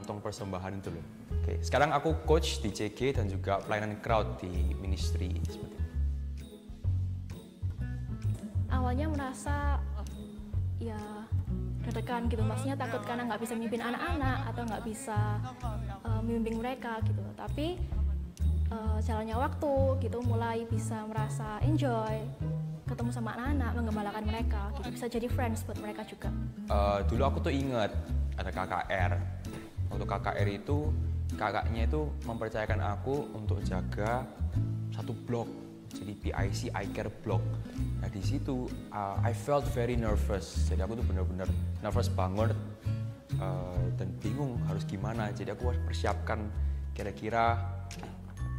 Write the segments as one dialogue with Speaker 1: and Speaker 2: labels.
Speaker 1: Potong persembahan itu loh. Oke, sekarang aku coach di CG dan juga pelayanan crowd di ministry seperti itu.
Speaker 2: Awalnya merasa ya deg-degan gitu, maksudnya takut karena nggak bisa mimpin anak-anak atau nggak bisa membimbing mereka gitu. Tapi jalannya waktu gitu mulai bisa merasa enjoy, ketemu sama anak-anak, menggembalakan mereka gitu, bisa jadi friends buat mereka juga.
Speaker 1: Dulu aku tuh inget ada KKR. Waktu KKR itu kakaknya itu mempercayakan aku untuk jaga satu blok, jadi PIC Eye Care Block. Nah di situ I felt very nervous, jadi aku tuh benar-benar nervous banget dan bingung harus gimana. Jadi aku harus persiapkan kira-kira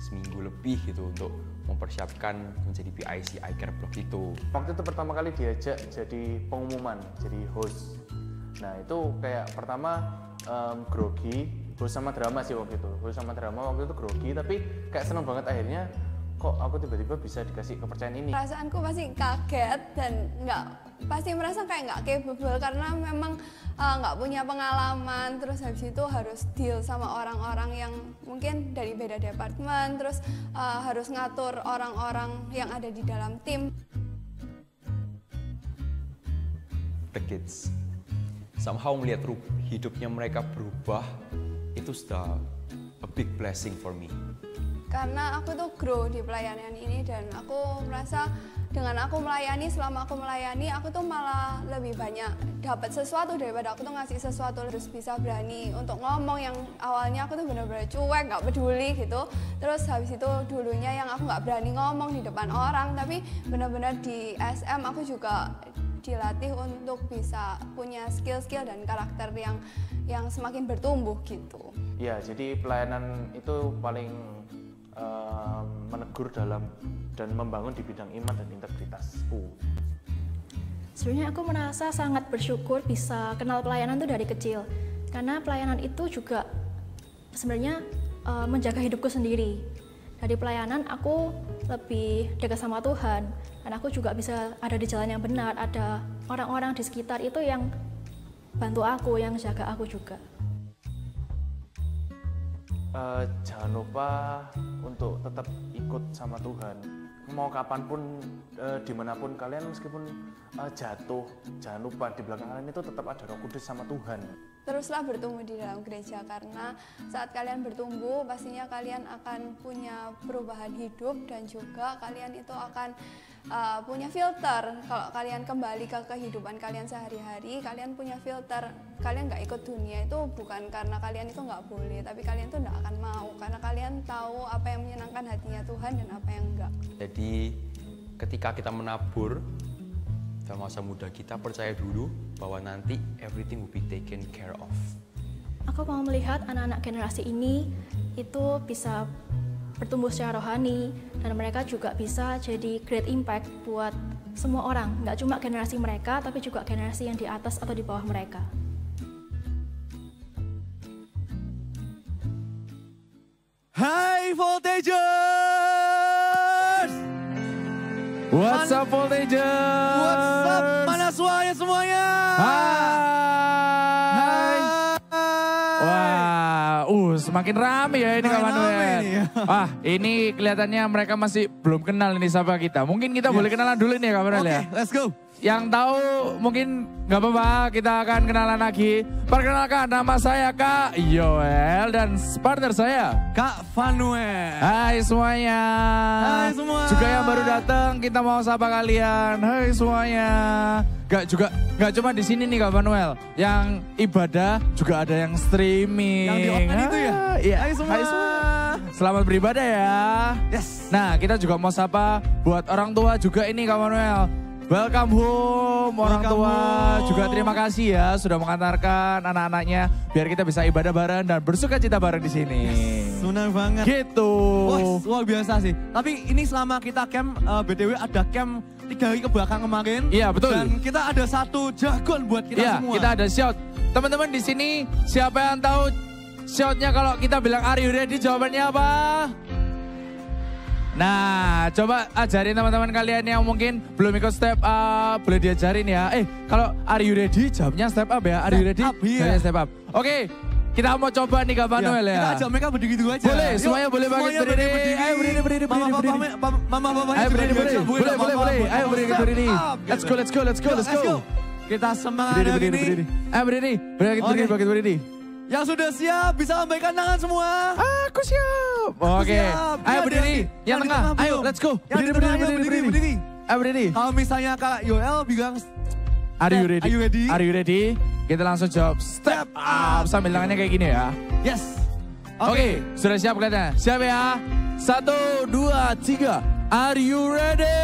Speaker 1: seminggu lebih gitu untuk mempersiapkan menjadi PIC Eye Care Block itu.
Speaker 3: Waktu itu pertama kali diajak jadi pengumuman, jadi host. Nah itu kayak pertama grogi, host sama drama sih waktu itu. Host sama drama waktu itu grogi, tapi kayak seneng banget akhirnya kok aku tiba-tiba bisa dikasih kepercayaan ini.
Speaker 4: Perasaanku pasti kaget dan pasti merasa kayak nggak capable karena memang nggak punya pengalaman, terus habis itu harus deal sama orang-orang yang mungkin dari beda departemen, terus harus ngatur orang-orang yang ada di dalam tim.
Speaker 1: The kids somehow melihat hidupnya mereka berubah, itu sudah a big blessing for me.
Speaker 4: Karena aku tuh grow di pelayanan ini dan aku merasa dengan aku melayani, selama aku melayani aku tuh malah lebih banyak dapat sesuatu daripada aku tuh ngasih sesuatu. Terus bisa berani untuk ngomong yang awalnya aku tuh bener-bener cuek, gak peduli gitu. Terus habis itu dulunya yang aku gak berani ngomong di depan orang, tapi bener-bener di SM aku juga dilatih untuk bisa punya skill-skill dan karakter yang semakin bertumbuh gitu.
Speaker 3: Ya, jadi pelayanan itu paling menegur dalam dan membangun di bidang iman dan integritasku.
Speaker 2: Sebenarnya aku merasa sangat bersyukur bisa kenal pelayanan itu dari kecil, karena pelayanan itu juga sebenarnya menjaga hidupku sendiri. Dari pelayanan aku lebih dekat sama Tuhan, dan aku juga bisa ada di jalan yang benar, ada orang-orang di sekitar itu yang bantu aku, yang jaga aku juga.
Speaker 3: Jangan lupa untuk tetap ikut sama Tuhan. Mau kapanpun, dimanapun kalian meskipun jatuh, jangan lupa di belakang kalian itu tetap ada Roh Kudus sama Tuhan.
Speaker 4: Teruslah bertumbuh di dalam gereja karena saat kalian bertumbuh pastinya kalian akan punya perubahan hidup dan juga kalian itu akan punya filter. Kalau kalian kembali ke kehidupan kalian sehari-hari, kalian punya filter. Kalian nggak ikut dunia itu bukan karena kalian itu nggak boleh, tapi kalian tuh nggak akan mau karena kalian tahu apa yang menyenangkan hatinya Tuhan dan apa yang enggak.
Speaker 1: Jadi ketika kita menabur dalam masa muda kita, percaya dulu bahwa nanti everything will be taken care of.
Speaker 2: Aku mau melihat anak-anak generasi ini itu bisa bertumbuh secara rohani dan mereka juga bisa jadi great impact buat semua orang, nggak cuma generasi mereka tapi juga generasi yang di atas atau di bawah mereka.
Speaker 5: Hai Voltagers!
Speaker 6: What's up Voltagers?
Speaker 5: What's up? Mana semuanya?
Speaker 6: Hai. Wah, semakin rame ya ini kawan ya. Wah, ini kelihatannya mereka masih belum kenal ini siapa kita. Mungkin kita boleh kenalan dulu nih ya kawan ya.
Speaker 5: Oke, let's go.
Speaker 6: Yang tahu mungkin nggak apa-apa, kita akan kenalan lagi. Perkenalkan, nama saya Kak Yoel dan partner saya
Speaker 5: Kak Vanuel.
Speaker 6: Hai semuanya.
Speaker 5: Hai semua.
Speaker 6: Juga yang baru datang, kita mau sapa kalian. Hai semuanya. Gak cuma di sini nih Kak Vanuel, yang ibadah juga ada yang streaming.
Speaker 5: Yang di online itu ya?
Speaker 6: Iya.
Speaker 5: Hai semua.
Speaker 6: Hai semua. Selamat beribadah ya.
Speaker 5: Yes.
Speaker 6: Nah, kita juga mau sapa buat orang tua juga ini Kak Vanuel. Welcome home orang
Speaker 5: Welcome
Speaker 6: tua
Speaker 5: home.
Speaker 6: juga terima kasih ya sudah mengantarkan anak-anaknya biar kita bisa ibadah bareng dan bersuka cita bareng di sini.
Speaker 5: Senang banget.
Speaker 6: Gitu.
Speaker 5: Wah, luar biasa sih. Tapi ini selama kita camp, BTW ada camp 3 hari ke belakang kemarin.
Speaker 6: Iya betul.
Speaker 5: Dan kita ada satu jargon buat kita
Speaker 6: Iya,
Speaker 5: semua.
Speaker 6: kita ada shout. Teman-teman di sini siapa yang tahu shoutnya kalau kita bilang are you ready jawabannya apa? Nah, coba ajarin teman-teman kalian yang mungkin belum ikut step up, boleh diajarin ya. Kalau are you ready, jawabnya step up ya. Are you ready?
Speaker 5: Up, iya.
Speaker 6: Jawabnya step up. Oke, kita mau coba nih Kak Manuel ya.
Speaker 5: Kita ajak mereka berdiri gitu aja.
Speaker 6: Boleh, semuanya boleh bangkit berdiri. Ayo berdiri.
Speaker 5: Mama bapaknya
Speaker 6: Ayo
Speaker 5: juga
Speaker 6: berdiri. Boleh. Ayo berdiri. Let's go.
Speaker 5: Kita semangat hari ini.
Speaker 6: Ayo berdiri. Bangkit berdiri.
Speaker 5: Yang sudah siap bisa lambaikan tangan semua.
Speaker 6: Aku siap. Oke. Ayo berdiri. Yang tengah. Ayo, let's go. Berdiri. Ayo berdiri.
Speaker 5: Kalau misalnya Kak Yoel bilang
Speaker 6: Are you ready?
Speaker 5: Are you ready?
Speaker 6: Kita langsung jawab step up sambil tangannya kayak gini ya.
Speaker 5: Yes.
Speaker 6: Oke, sudah siap kelihatannya. Siap ya? 1, 2, 3. Are you ready?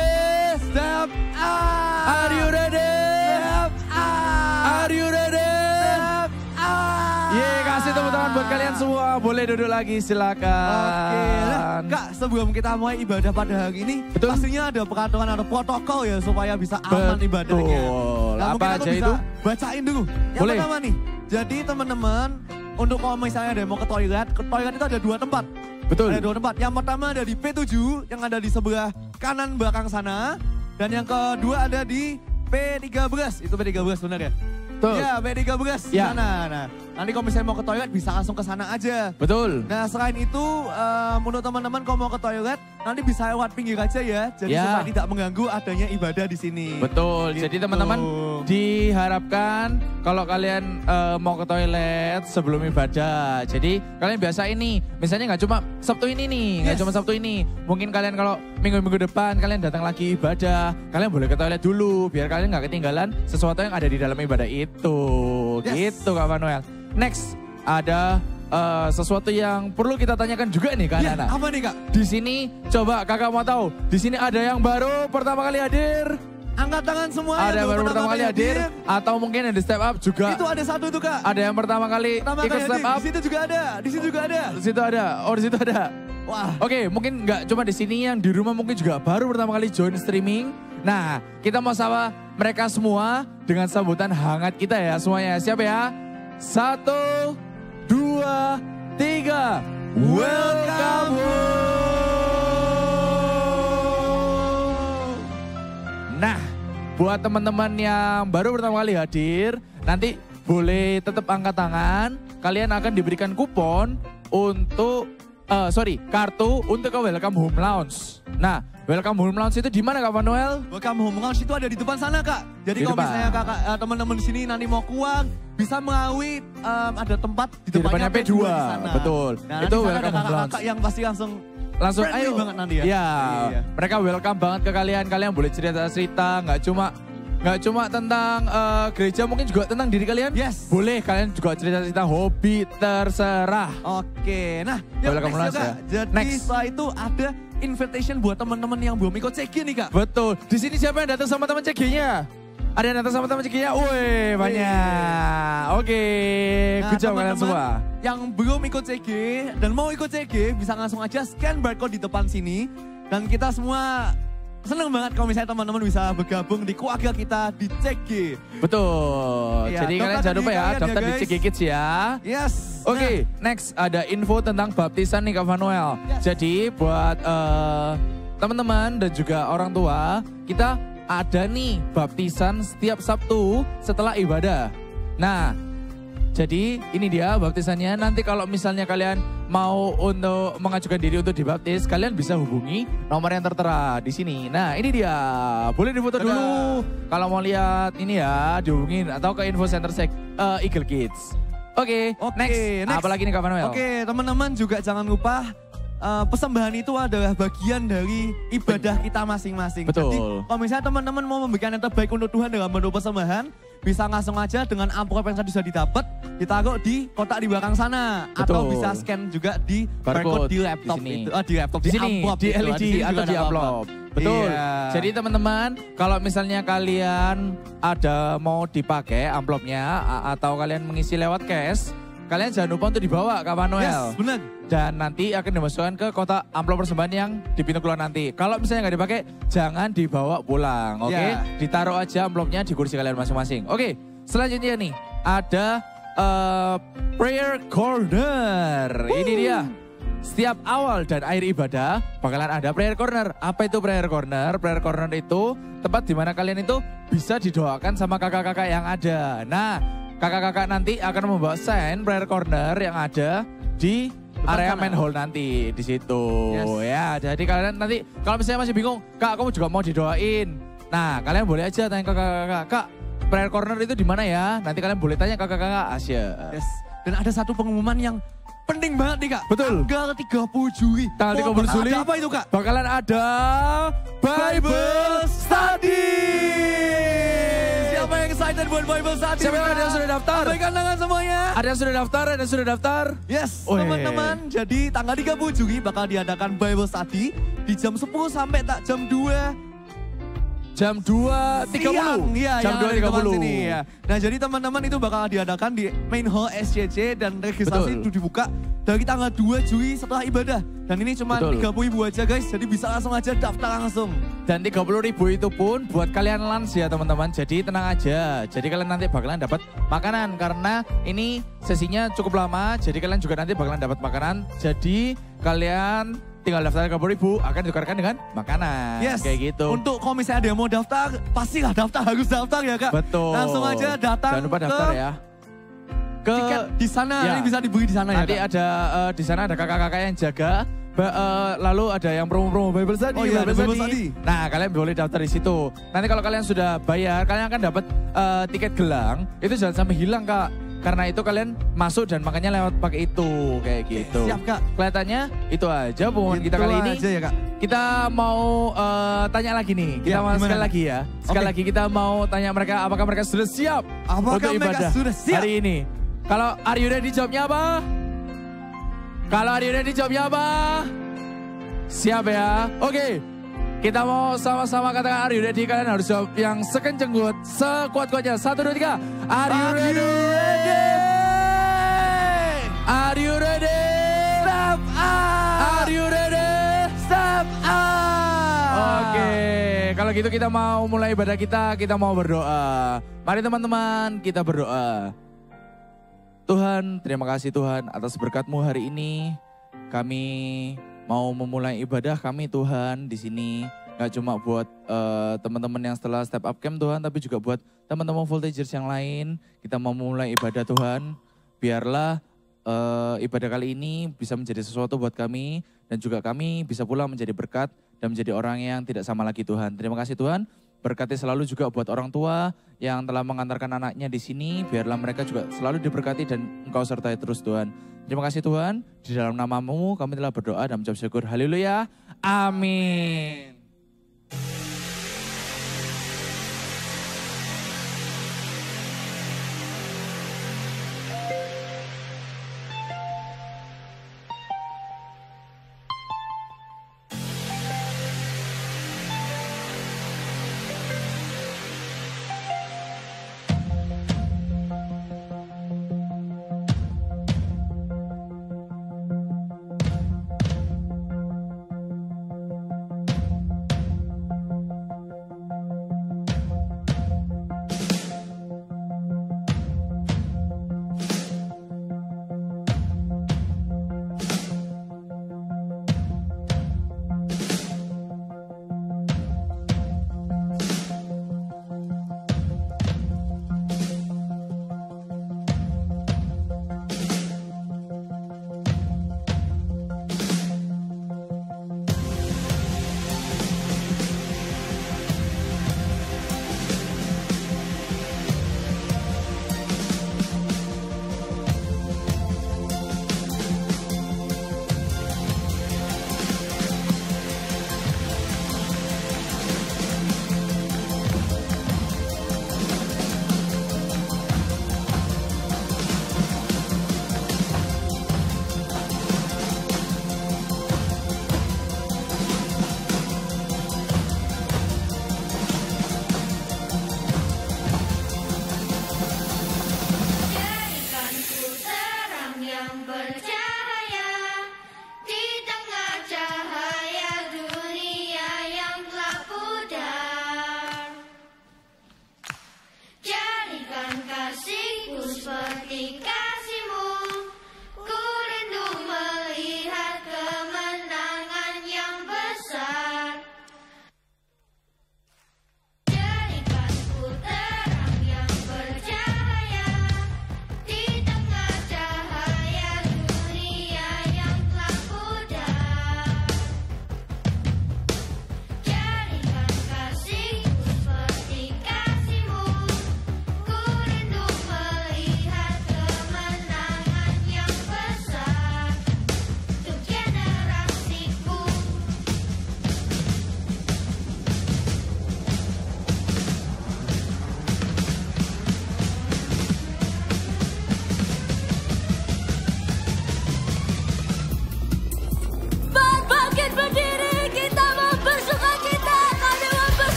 Speaker 5: Step up.
Speaker 6: Are you ready?
Speaker 5: Step up.
Speaker 6: Are you ready?
Speaker 5: Step up.
Speaker 6: Yeay, kasih tepuk tangan buat kalian semua. Boleh duduk lagi, silakan.
Speaker 5: Oke, nah, Kak, sebelum kita mulai ibadah pada hari ini,
Speaker 6: Betul.
Speaker 5: pastinya ada peraturan atau protokol ya supaya bisa aman ibadahnya.
Speaker 6: Betul.
Speaker 5: Nah,
Speaker 6: Apa
Speaker 5: mungkin aku
Speaker 6: aja
Speaker 5: bisa
Speaker 6: itu?
Speaker 5: bacain dulu. Yang
Speaker 6: Boleh.
Speaker 5: pertama nih, jadi teman-teman, untuk kalau misalnya ada yang mau ke toilet itu ada 2 tempat.
Speaker 6: Betul.
Speaker 5: Ada 2 tempat. Yang pertama ada di P7 yang ada di sebelah kanan belakang sana, dan yang kedua ada di P13. Itu P13 benar ya?
Speaker 6: Betul.
Speaker 5: Ya, P13
Speaker 6: Ya.
Speaker 5: sana. Nah, nanti kalau misalnya mau ke toilet bisa langsung ke sana aja.
Speaker 6: Betul.
Speaker 5: Nah, selain itu menurut teman-teman kalau mau ke toilet nanti bisa lewat pinggir aja ya. Jadi
Speaker 6: Ya.
Speaker 5: supaya tidak mengganggu adanya ibadah di sini.
Speaker 6: Betul.
Speaker 5: Gitu.
Speaker 6: Jadi teman-teman diharapkan kalau kalian mau ke toilet sebelum ibadah. Jadi kalian biasa ini, misalnya nggak cuma Sabtu ini nih, nggak
Speaker 5: Yes.
Speaker 6: cuma Sabtu ini. Mungkin kalian kalau minggu-minggu depan kalian datang lagi ibadah, kalian boleh ke toilet dulu biar kalian nggak ketinggalan sesuatu yang ada di dalam ibadah itu.
Speaker 5: Yes.
Speaker 6: Gitu Kak Manuel. Next ada sesuatu yang perlu kita tanyakan juga nih Kak
Speaker 5: Ya,
Speaker 6: Nana.
Speaker 5: apa nih Kak?
Speaker 6: Di sini coba kakak mau tahu, di sini ada yang baru pertama kali hadir,
Speaker 5: Angkat tangan semua.
Speaker 6: ada yang baru pertama kali hadir, atau mungkin yang di step up juga.
Speaker 5: Itu ada satu itu Kak.
Speaker 6: Ada yang pertama kali
Speaker 5: Pertama
Speaker 6: ikut
Speaker 5: kali
Speaker 6: step
Speaker 5: hadir.
Speaker 6: up.
Speaker 5: Di situ juga ada. Di situ juga ada.
Speaker 6: Di situ ada. Oh di situ ada.
Speaker 5: Wah.
Speaker 6: Oke, mungkin nggak cuma di sini, yang di rumah mungkin juga baru pertama kali join streaming. Nah, kita mau sapa mereka semua dengan sambutan hangat kita ya semuanya. Siap ya? 1, 2, 3. Welcome home. Nah, buat teman-teman yang baru pertama kali hadir, nanti boleh tetap angkat tangan. Kalian akan diberikan kupon untuk kartu untuk ke Welcome Home Lounge. Nah, Welcome Home Lounge itu di mana Kak Manuel?
Speaker 5: Welcome Home Lounge itu ada di depan sana Kak. Jadi
Speaker 6: Di
Speaker 5: kalau
Speaker 6: depan.
Speaker 5: misalnya kakak teman-teman di sini nanti mau keluar bisa melalui ada tempat di
Speaker 6: Di
Speaker 5: depannya
Speaker 6: depannya
Speaker 5: P2
Speaker 6: P2,
Speaker 5: di sana.
Speaker 6: betul.
Speaker 5: Nah,
Speaker 6: Itu
Speaker 5: nanti sana
Speaker 6: Welcome
Speaker 5: ada
Speaker 6: Home
Speaker 5: kakak-kakak
Speaker 6: Lounge.
Speaker 5: yang pasti langsung
Speaker 6: Langsung
Speaker 5: friendly
Speaker 6: ayo.
Speaker 5: banget nanti ya.
Speaker 6: Iya,
Speaker 5: Iya.
Speaker 6: mereka welcome banget ke kalian. Kalian boleh cerita-cerita, nggak cuma tentang gereja, mungkin juga tentang diri kalian.
Speaker 5: Yes.
Speaker 6: Boleh kalian juga cerita-cerita hobi, terserah.
Speaker 5: Oke, nah yuk
Speaker 6: Welcome
Speaker 5: next
Speaker 6: Lounge
Speaker 5: Kak.
Speaker 6: ya.
Speaker 5: Jadi
Speaker 6: Next.
Speaker 5: setelah itu ada invitation buat teman-teman yang belum ikut CG nih Kak.
Speaker 6: Betul. Di sini siapa yang datang sama teman CG-nya? Ada yang datang sama teman CG-nya? Wih, banyak. Oke,
Speaker 5: Nah,
Speaker 6: good job kalian
Speaker 5: teman-teman
Speaker 6: semua.
Speaker 5: yang belum ikut CG dan mau ikut CG bisa langsung aja scan barcode di depan sini. Dan kita semua seneng banget kalau misalnya teman-teman bisa bergabung di keluarga kita di CG.
Speaker 6: Betul.
Speaker 5: Iya,
Speaker 6: Jadi
Speaker 5: daftar
Speaker 6: kalian jangan
Speaker 5: di
Speaker 6: lupa ya,
Speaker 5: kalian ya,
Speaker 6: daftar di
Speaker 5: guys.
Speaker 6: CG Kids ya.
Speaker 5: Yes.
Speaker 6: Oke, next ada info tentang baptisan nih Kak Manuel.
Speaker 5: Yes.
Speaker 6: Jadi buat teman-teman dan juga orang tua, kita ada nih baptisan setiap Sabtu setelah ibadah. Nah, jadi ini dia baptisannya. Nanti kalau misalnya kalian mau untuk mengajukan diri untuk dibaptis, kalian bisa hubungi nomor yang tertera di sini. Nah, ini dia. Boleh difoto
Speaker 5: Dadah.
Speaker 6: dulu. Kalau mau lihat ini ya, dihubungin atau ke info center Eagle Kids. Oke, next. Apalagi nih Kak Manuel?
Speaker 5: Oke, teman-teman juga jangan lupa persembahan itu adalah bagian dari ibadah kita masing-masing.
Speaker 6: Betul.
Speaker 5: Jadi kalau misalnya teman-teman mau memberikan yang terbaik untuk Tuhan dalam bentuk persembahan, bisa langsung aja dengan amplop yang tadi sudah didapat, ditaruh di kotak di belakang sana. Atau
Speaker 6: Betul.
Speaker 5: bisa scan juga di
Speaker 6: Barcode
Speaker 5: barcode di laptop
Speaker 6: di sini.
Speaker 5: itu. Di laptop,
Speaker 6: Di sini,
Speaker 5: amplop
Speaker 6: di
Speaker 5: gitu.
Speaker 6: LED
Speaker 5: Di sini
Speaker 6: atau
Speaker 5: juga
Speaker 6: di
Speaker 5: ada apa-apa.
Speaker 6: amplop. Betul.
Speaker 5: Iya.
Speaker 6: Jadi teman-teman, kalau misalnya kalian ada mau dipakai amplopnya atau kalian mengisi lewat cash, kalian jangan lupa untuk dibawa Kak Manuel.
Speaker 5: Yes, benar.
Speaker 6: Dan nanti akan dimasukkan ke kotak amplop persembahan yang di pintu keluar nanti. Kalau misalnya nggak dipakai, jangan dibawa pulang, oke?
Speaker 5: Ya.
Speaker 6: Ditaruh aja amplopnya di kursi kalian masing-masing. Oke, selanjutnya nih ada prayer corner. Ini dia. Setiap awal dan akhir ibadah bakalan ada prayer corner. Apa itu prayer corner? Prayer corner itu tempat di mana kalian itu bisa didoakan sama kakak-kakak yang ada. Nah, kakak-kakak nanti akan membawa sign prayer corner yang ada di area main hall nanti di situ. Ya, jadi kalian nanti kalau misalnya masih bingung, Kak, kamu juga mau didoain. Nah, kalian boleh aja tanya ke kakak-kakak, Kak, prayer corner itu di mana ya? Nanti kalian boleh tanya ke kakak-kakak Asia.
Speaker 5: Yes. Dan ada satu pengumuman yang penting banget nih, Kak.
Speaker 6: Betul.
Speaker 5: Tanggal 30 Juli.
Speaker 6: Tanggal 30 Juli.
Speaker 5: Ada apa itu, Kak?
Speaker 6: Bakalan ada Bible Study.
Speaker 5: Siapa yang excited buat Bible Study?
Speaker 6: Siapa yang ada yang sudah daftar?
Speaker 5: Berikan tangan semuanya.
Speaker 6: Ada yang sudah daftar, ada yang sudah daftar.
Speaker 5: Yes, teman-teman. Jadi tanggal 30 Juli bakal diadakan Bible Study di jam 10 sampai tak jam 2.
Speaker 6: Jam 2.30.
Speaker 5: Iya,
Speaker 6: jam 2.30.
Speaker 5: Ya. Nah, jadi teman-teman itu bakal diadakan di Main Hall SCC dan registrasi itu dibuka dari tanggal 2 Juli setelah ibadah. Dan ini cuma 30.000 aja guys, jadi bisa langsung aja daftar langsung.
Speaker 6: Dan 30.000 itu pun buat kalian lansia teman-teman, jadi tenang aja. Jadi kalian nanti bakalan dapat makanan karena ini sesinya cukup lama, jadi kalian juga nanti bakalan dapat makanan. Jadi kalian tinggal daftar 30.000 akan ditukarkan dengan makanan.
Speaker 5: Yes.
Speaker 6: Kayak gitu.
Speaker 5: Untuk kalau misalnya ada yang mau daftar, pastilah daftar, harus daftar ya Kak.
Speaker 6: Betul.
Speaker 5: Langsung aja datang.
Speaker 6: Jangan lupa daftar ya. Ke
Speaker 5: tiket di sana,
Speaker 6: ya.
Speaker 5: ini bisa dibeli di sana
Speaker 6: nanti
Speaker 5: ya Kak.
Speaker 6: ada di sana ada kakak-kakak yang jaga. Lalu ada yang promo-promo Bible Study.
Speaker 5: Oh iya, Bible Study.
Speaker 6: Nah, kalian boleh daftar di situ. Nanti kalau kalian sudah bayar, kalian akan dapat tiket gelang. Itu jangan sampai hilang, Kak. Karena itu kalian masuk dan makannya lewat pakai itu, kayak gitu.
Speaker 5: Siap, Kak.
Speaker 6: Kelihatannya itu aja pengumuman kita kali ini.
Speaker 5: Aja ya, Kak.
Speaker 6: Kita mau tanya lagi nih. Kita mau sekali lagi ya. Sekali lagi kita mau tanya mereka apakah mereka sudah siap untuk ibadah
Speaker 5: sudah siap
Speaker 6: hari ini. Kalau are you ready jawabnya apa? Kalau are you ready jawabnya apa? Siap ya. Oke. Kita mau sama-sama katakan are you ready. Kalian harus jawab yang sekenceng kuat, sekuat-kuatnya. 1, 2, 3. Are you ready? Are you ready?
Speaker 5: Step up.
Speaker 6: Are you ready?
Speaker 5: Step up.
Speaker 6: Oke, kalau gitu kita mau mulai ibadah kita mau berdoa. Mari teman-teman kita berdoa. Tuhan, terima kasih Tuhan atas berkat-Mu hari ini. Kami mau memulai ibadah kami Tuhan di sini. Gak cuma buat teman-teman yang setelah step up camp Tuhan, tapi juga buat teman-teman voltagers yang lain. Kita mau memulai ibadah Tuhan. Biarlah ibadah kali ini bisa menjadi sesuatu buat kami. Dan juga kami bisa pula menjadi berkat dan menjadi orang yang tidak sama lagi Tuhan. Terima kasih Tuhan. Berkati selalu juga buat orang tua yang telah mengantarkan anaknya di sini. Biarlah mereka juga selalu diberkati dan Engkau sertai terus Tuhan. Terima kasih Tuhan. Di dalam nama-Mu kami telah berdoa dan mengucap syukur. Haleluya. Amin.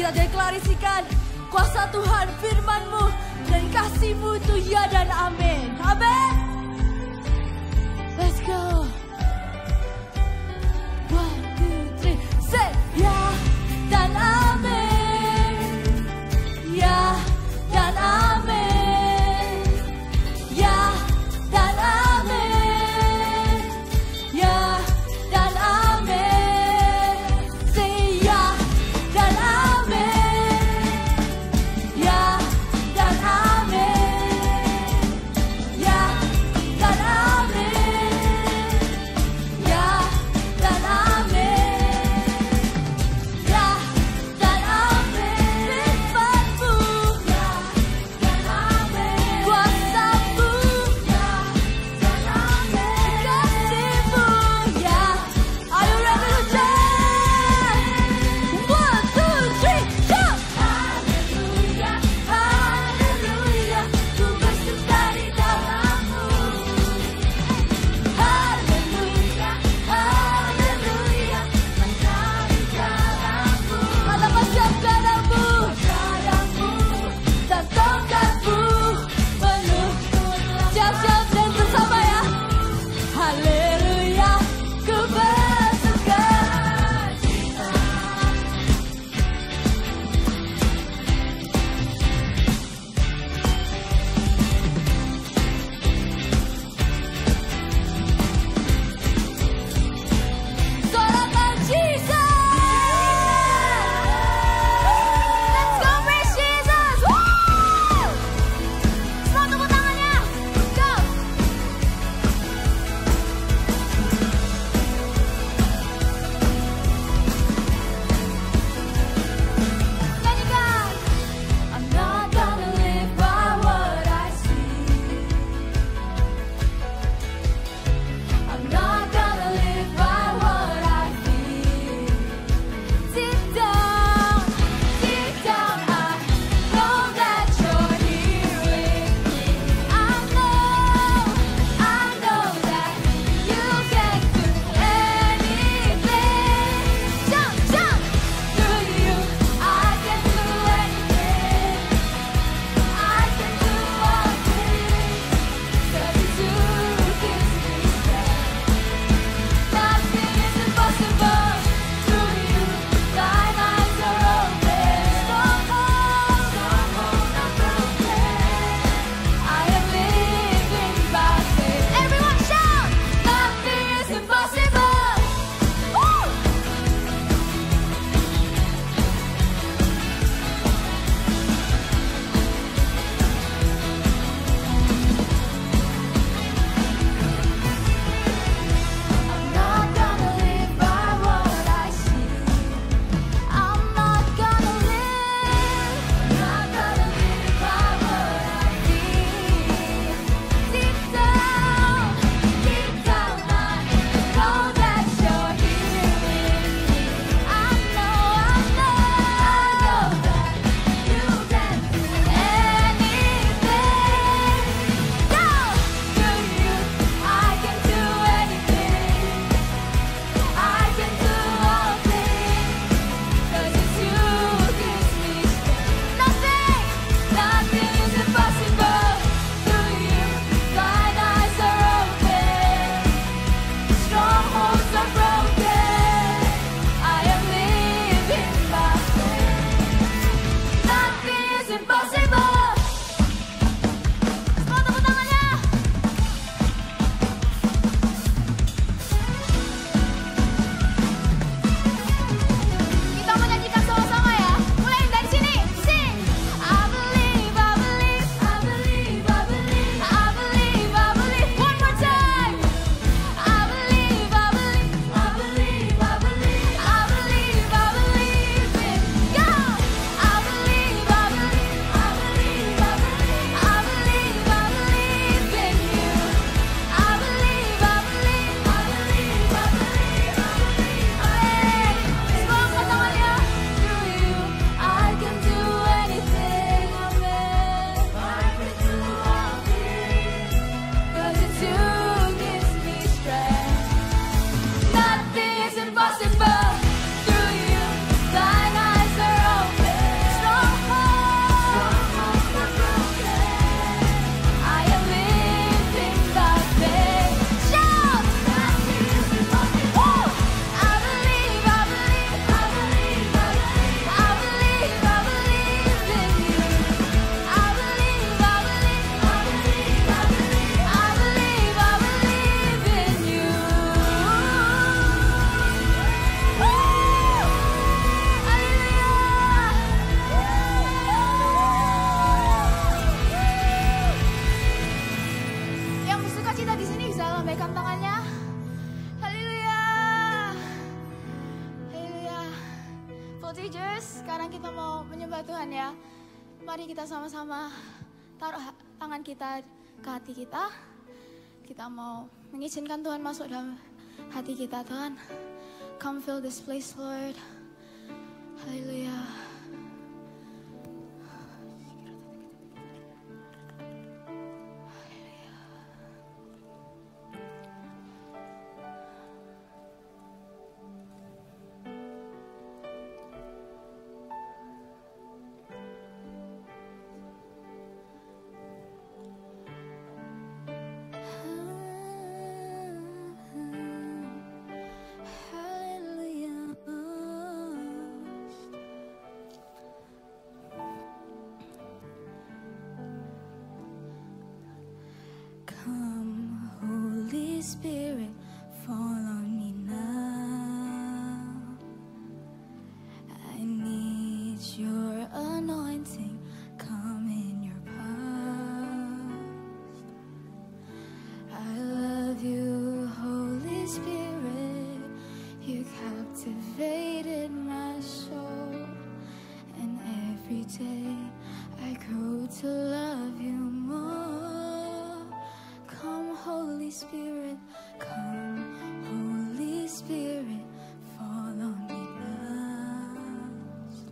Speaker 7: kita deklarasikan kuasa Tuhan, firman-Mu, dan kasih-Mu itu ya dan amin. Amin. Let's go. 1, 2, 3, say ya dan amin. Ya dan amin. Ya dan amin. Ya dan amin. Say ya dan amin. Ya dan amin. Ya Teenagers, sekarang kita mau menyembah Tuhan ya. Mari kita sama-sama taruh tangan kita ke hati kita. Kita mau mengizinkan Tuhan masuk dalam hati kita, Tuhan. Come fill this place, Lord. Haleluya. Come, Holy Spirit, fall on me now. I need your anointing. Come in your power. I love you, Holy Spirit. You captivated my soul, and every day I grow to love you more. Come, Holy Spirit, come, Holy Spirit, fall on me now,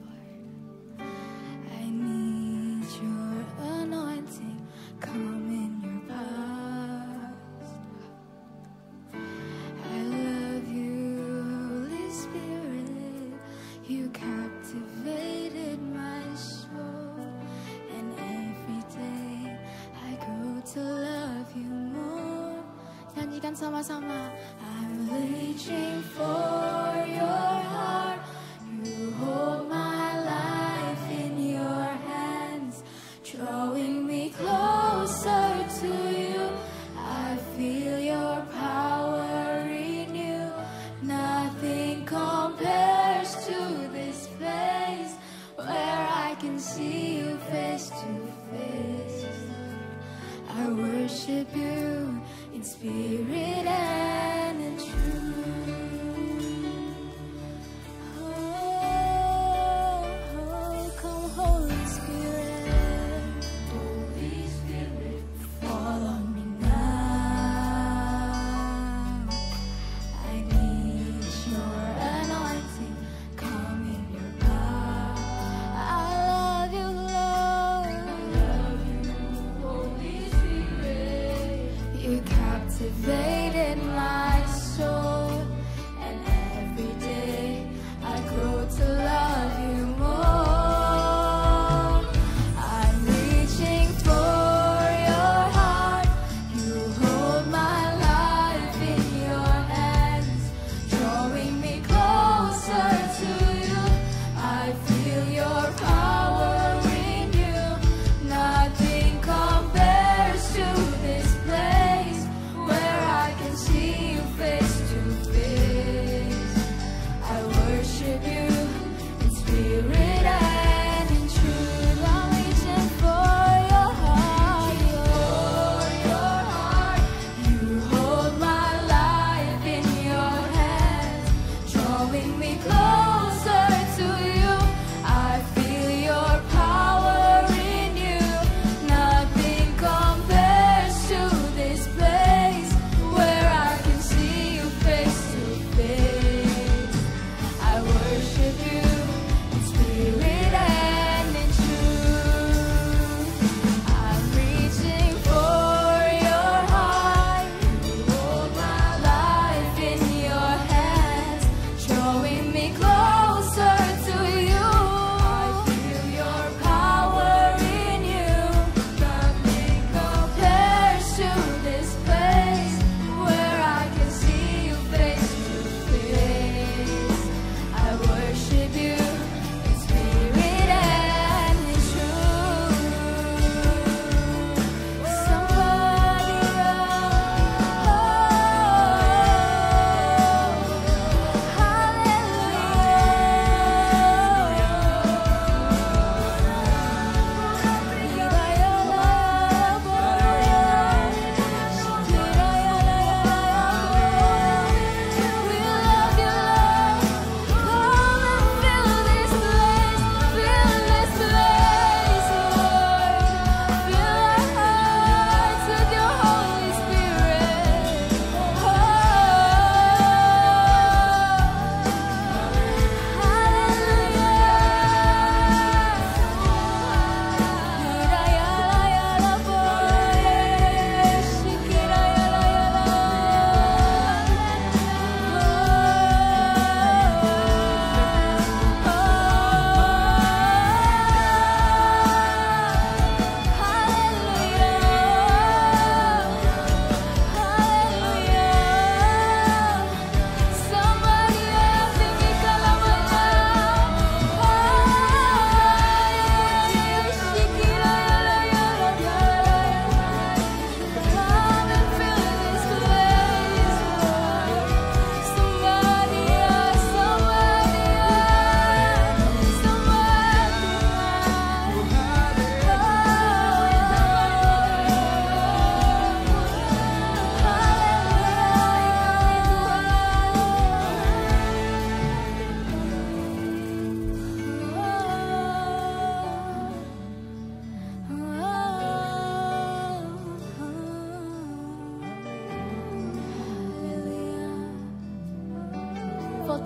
Speaker 7: Lord. I need your anointing, come in your power. I love you, Holy Spirit, you captivated my soul, and every day I grow to love you more. Nyanyikan sama-sama. I'm reaching for your heart. You hold my life in your hands, drawing me closer to you. I feel your power renew. Nothing compares to this place where I can see you face to face. I worship you in spirit and in truth. Oh,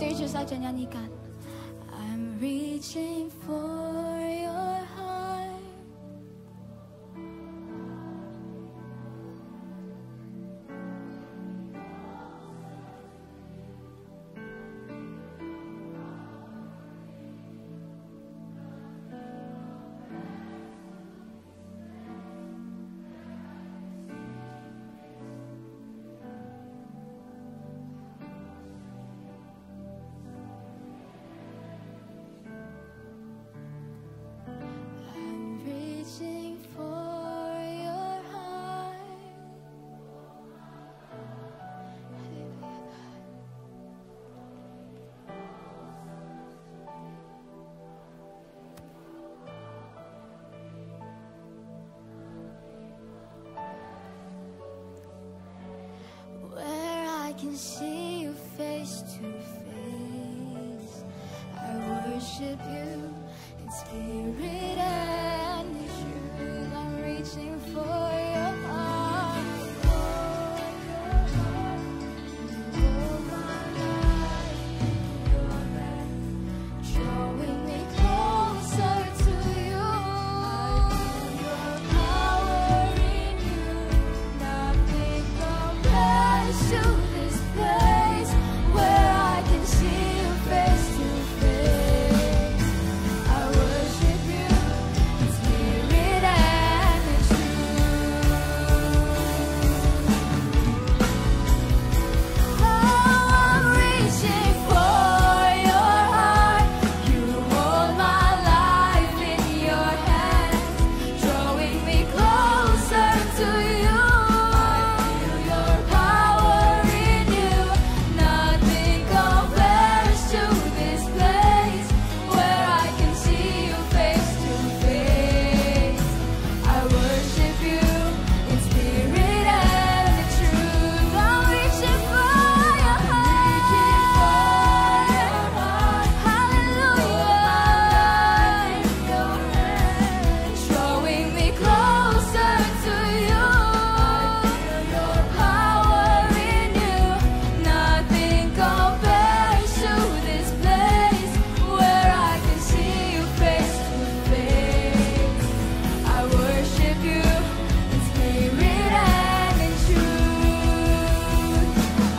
Speaker 7: Terjun saja nyanyikan. I'm reaching for your heart. I'm reaching for your heart. Hallelujah, God. Where I can see you face to face, I worship you in spirit and in truth. I'm reaching for your heart. Hold my life in your hand, drawing me closer to you. Your power in you, nothing compares to this place where I can see you face to face. I worship you in spirit and in truth. Oh, I'm reaching for your heart. You hold my life in your hands, drawing me closer to you. I feel your power in you. Nothing compares to this place where I can see you face to face. I worship you in spirit and in truth. I'm reaching for your heart. Hallelujah. Drawing me closer to you. Your power in you. Nothing compares to this place where I can see you face to face. I worship you in spirit and in truth.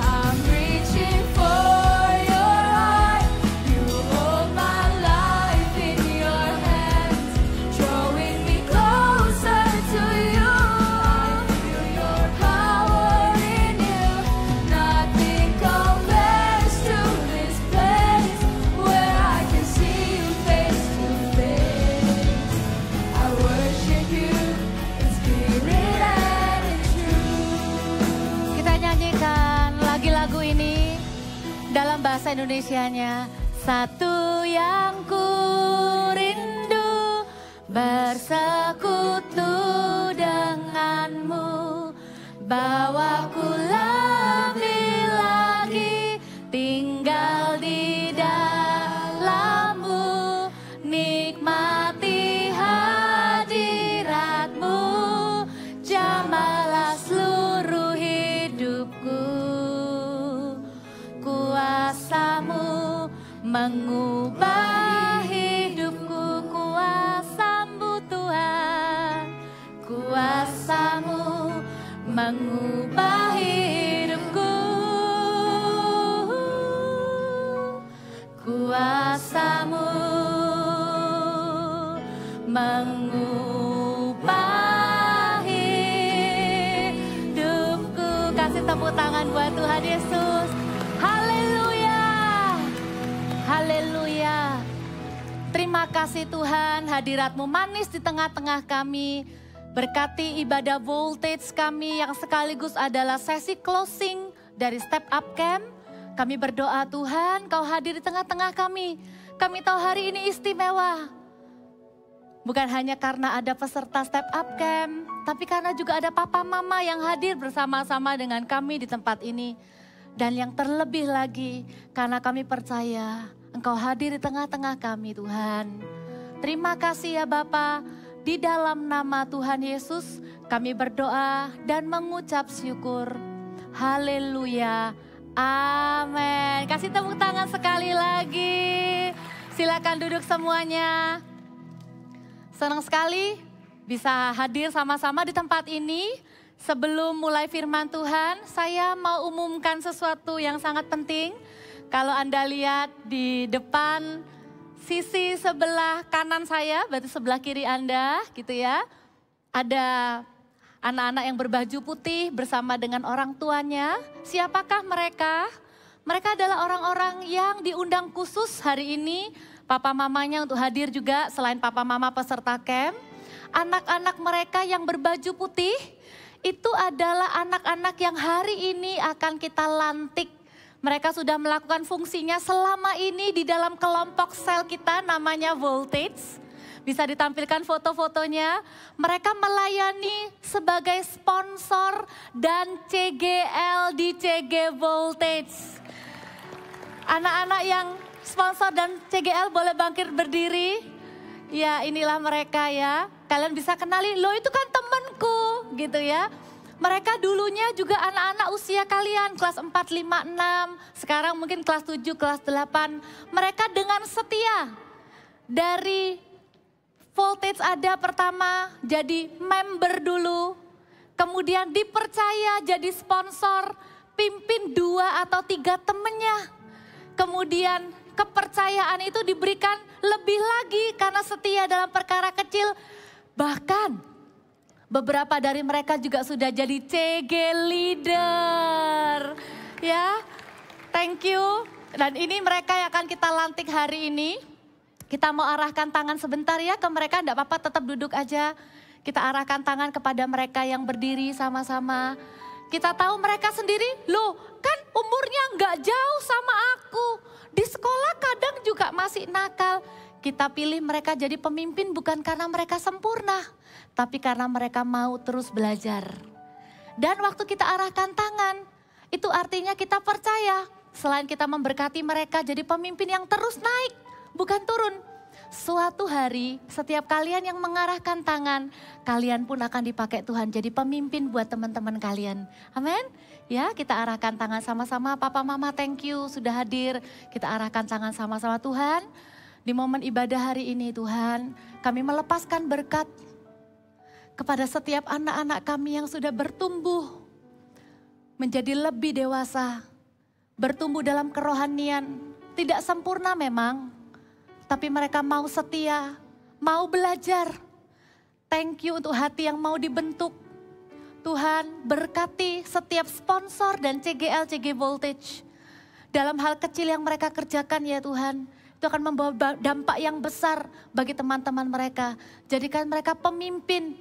Speaker 7: I'm reaching for your heart. You hold my life in your hands, drawing me closer to you. I feel your power in you. Nothing compares to this place where I can see you face to face. I worship you in spirit and in truth.
Speaker 8: Kita nyanyikan lagi lagu ini dalam bahasa Indonesianya. Satu yang ku rindu bersekutu denganmu, bawaku lebih lagi tinggal di dalammu, nikmati hadiratmu, jamalah seluruh hidupku. Kuasamu mengubah hidupku, kuasamu Tuhan. Kuasamu mengubah hidupku. Kuasamu mengubah hidupku. Kasih tepuk tangan buat Tuhan Yesus. Haleluya. Haleluya. Terima kasih Tuhan, hadirat-Mu manis di tengah-tengah kami. Berkati ibadah voltage kami yang sekaligus adalah sesi closing dari Step Up Camp. Kami berdoa Tuhan, Kau hadir di tengah-tengah kami. Kami tahu hari ini istimewa. Bukan hanya karena ada peserta Step Up Camp, tapi karena juga ada papa mama yang hadir bersama-sama dengan kami di tempat ini. Dan yang terlebih lagi, karena kami percaya Engkau hadir di tengah-tengah kami Tuhan. Terima kasih ya Bapa. Di dalam nama Tuhan Yesus kami berdoa dan mengucap syukur. Haleluya. Amin. kasih tepuk tangan sekali lagi. Silakan duduk semuanya. Senang sekali bisa hadir sama-sama di tempat ini. Sebelum mulai firman Tuhan, saya mau umumkan sesuatu yang sangat penting. Kalau Anda lihat di depan sisi sebelah kanan saya, berarti sebelah kiri Anda gitu ya. Ada anak-anak yang berbaju putih bersama dengan orang tuanya. Siapakah mereka? Mereka adalah orang-orang yang diundang khusus hari ini. Papa mamanya untuk hadir juga selain papa mama peserta camp. Anak-anak mereka yang berbaju putih itu adalah anak-anak yang hari ini akan kita lantik. Mereka sudah melakukan fungsinya selama ini di dalam kelompok sel kita namanya Voltage. Bisa ditampilkan foto-fotonya. Mereka melayani sebagai sponsor dan CGL di CG Voltage. Anak-anak yang sponsor dan CGL boleh bangkit berdiri. Ya inilah mereka ya. Kalian bisa kenali, loh itu kan temanku gitu ya. Mereka dulunya juga anak-anak usia kalian, kelas 4, 5, 6. Sekarang mungkin kelas 7, kelas 8. Mereka dengan setia dari Voltage ada pertama jadi member dulu. Kemudian dipercaya jadi sponsor, pimpin 2 atau 3 temennya. Kemudian kepercayaan itu diberikan lebih lagi karena setia dalam perkara kecil. Bahkan beberapa dari mereka juga sudah jadi CG leader. Ya, thank you. Dan ini mereka yang akan kita lantik hari ini. Kita mau arahkan tangan sebentar ya ke mereka, enggak apa-apa tetap duduk aja. Kita arahkan tangan kepada mereka yang berdiri sama-sama. Kita tahu mereka sendiri, loh kan umurnya enggak jauh sama aku. Di sekolah kadang juga masih nakal. Kita pilih mereka jadi pemimpin bukan karena mereka sempurna, tapi karena mereka mau terus belajar. Dan waktu kita arahkan tangan, itu artinya kita percaya selain kita memberkati mereka jadi pemimpin yang terus naik, bukan turun. Suatu hari setiap kalian yang mengarahkan tangan, kalian pun akan dipakai Tuhan jadi pemimpin buat teman-teman kalian. Amin. Ya, kita arahkan tangan sama-sama. Papa mama thank you sudah hadir. Kita arahkan tangan sama-sama Tuhan. Di momen ibadah hari ini Tuhan, kami melepaskan berkat kepada setiap anak-anak kami yang sudah bertumbuh menjadi lebih dewasa, bertumbuh dalam kerohanian, tidak sempurna memang, tapi mereka mau setia, mau belajar. Thank you untuk hati yang mau dibentuk. Tuhan berkati setiap sponsor dan CGL, CG Voltage. Dalam hal kecil yang mereka kerjakan ya Tuhan, itu akan membawa dampak yang besar bagi teman-teman mereka. Jadikan mereka pemimpin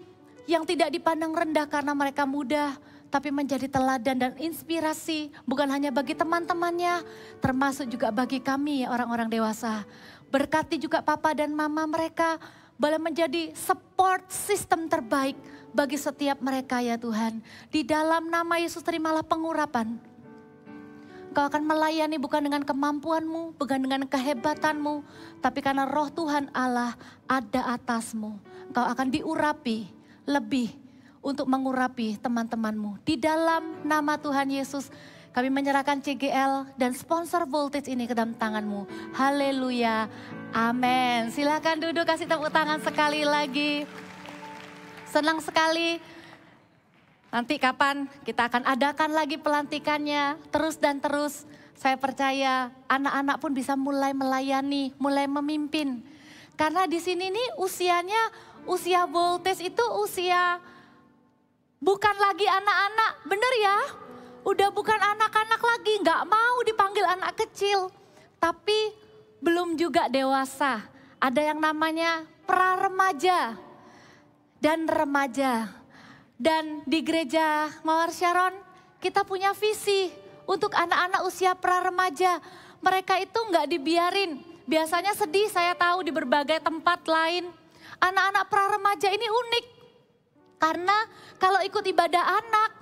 Speaker 8: yang tidak dipandang rendah karena mereka muda, tapi menjadi teladan dan inspirasi bukan hanya bagi teman-temannya, termasuk juga bagi kami orang-orang dewasa. Berkati juga papa dan mama mereka boleh menjadi support system terbaik bagi setiap mereka ya Tuhan. Di dalam nama Yesus terimalah pengurapan. Engkau akan melayani bukan dengan kemampuanmu, bukan dengan kehebatanmu, tapi karena roh Tuhan Allah ada atasmu. Engkau akan diurapi lebih untuk mengurapi teman-temanmu. Di dalam nama Tuhan Yesus, kami menyerahkan CGL dan sponsor Voltage ini ke dalam tanganmu. Haleluya, amin. Silakan duduk, kasih tepuk tangan sekali lagi. Senang sekali. Nanti kapan kita akan adakan lagi pelantikannya, terus dan terus. Saya percaya anak-anak pun bisa mulai melayani, mulai memimpin. Karena di sini nih usianya, usia Voltage itu usia bukan lagi anak-anak, bener ya? Udah bukan anak-anak lagi, nggak mau dipanggil anak kecil. Tapi belum juga dewasa. Ada yang namanya pra-remaja dan remaja. Dan di gereja Mawar Sharon kita punya visi untuk anak-anak usia pra-remaja. Mereka itu nggak dibiarin. Biasanya sedih saya tahu di berbagai tempat lain. Anak-anak pra-remaja ini unik. Karena kalau ikut ibadah anak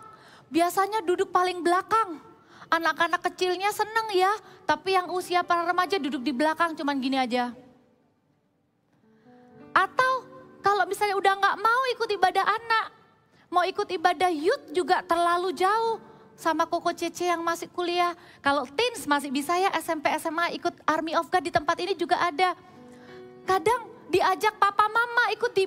Speaker 8: biasanya duduk paling belakang. Anak-anak kecilnya seneng ya. Tapi yang usia pra-remaja duduk di belakang cuman gini aja. Atau kalau misalnya udah nggak mau ikut ibadah anak. Mau ikut ibadah youth juga terlalu jauh. sama Koko Cece yang masih kuliah. Kalau teens masih bisa ya SMP, SMA ikut Army of God di tempat ini juga ada. Kadang diajak papa mama ikut di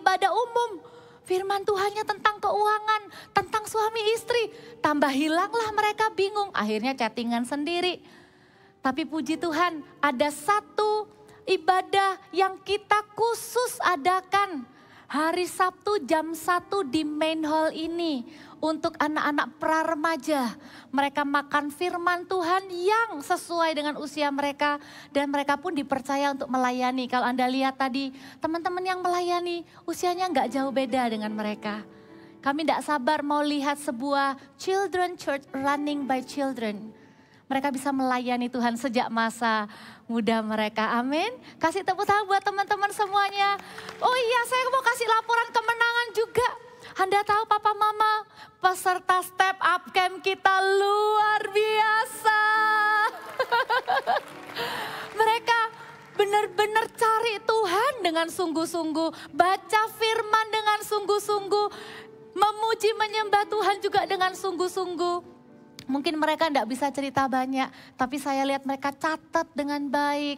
Speaker 8: ibadah umum. Firman Tuhannya tentang keuangan, tentang suami istri. Tambah hilanglah mereka bingung, akhirnya chattingan sendiri. Tapi puji Tuhan ada satu ibadah yang kita khusus adakan. Hari Sabtu jam 1 di main hall ini untuk anak-anak pra-remaja. Mereka makan firman Tuhan yang sesuai dengan usia mereka dan mereka pun dipercaya untuk melayani. Kalau Anda lihat tadi teman-teman yang melayani usianya nggak jauh beda dengan mereka. Kami tidak sabar mau lihat sebuah children church running by children. Mereka bisa melayani Tuhan sejak masa muda mereka. Amin. Kasih tepuk tangan buat teman-teman semuanya. Oh iya, saya mau kasih laporan kemenangan juga. Anda tahu papa mama, peserta step up camp kita luar biasa. Mereka benar-benar cari Tuhan dengan sungguh-sungguh. Baca firman dengan sungguh-sungguh. Memuji menyembah Tuhan juga dengan sungguh-sungguh. Mungkin mereka tidak bisa cerita banyak, tapi saya lihat mereka catat dengan baik.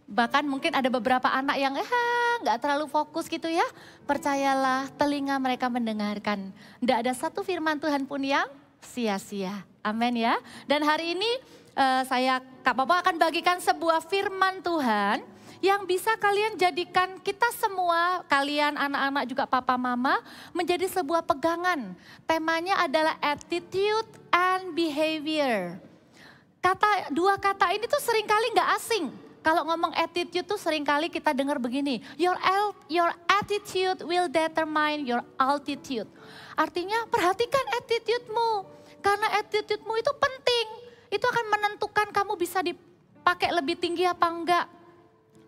Speaker 8: Bahkan mungkin ada beberapa anak yang nggak terlalu fokus gitu ya. Percayalah telinga mereka mendengarkan. Tidak ada satu firman Tuhan pun yang sia-sia. Amin ya. Dan hari ini Kak Papa akan bagikan sebuah firman Tuhan yang bisa kalian jadikan kita semua, kalian anak-anak juga papa mama, menjadi sebuah pegangan. Temanya adalah attitude and behavior. Dua kata ini tuh seringkali nggak asing. Kalau ngomong attitude tuh seringkali kita dengar begini, your attitude will determine your altitude. Artinya perhatikan attitude-mu, karena attitude-mu itu penting. Itu akan menentukan kamu bisa dipakai lebih tinggi apa enggak.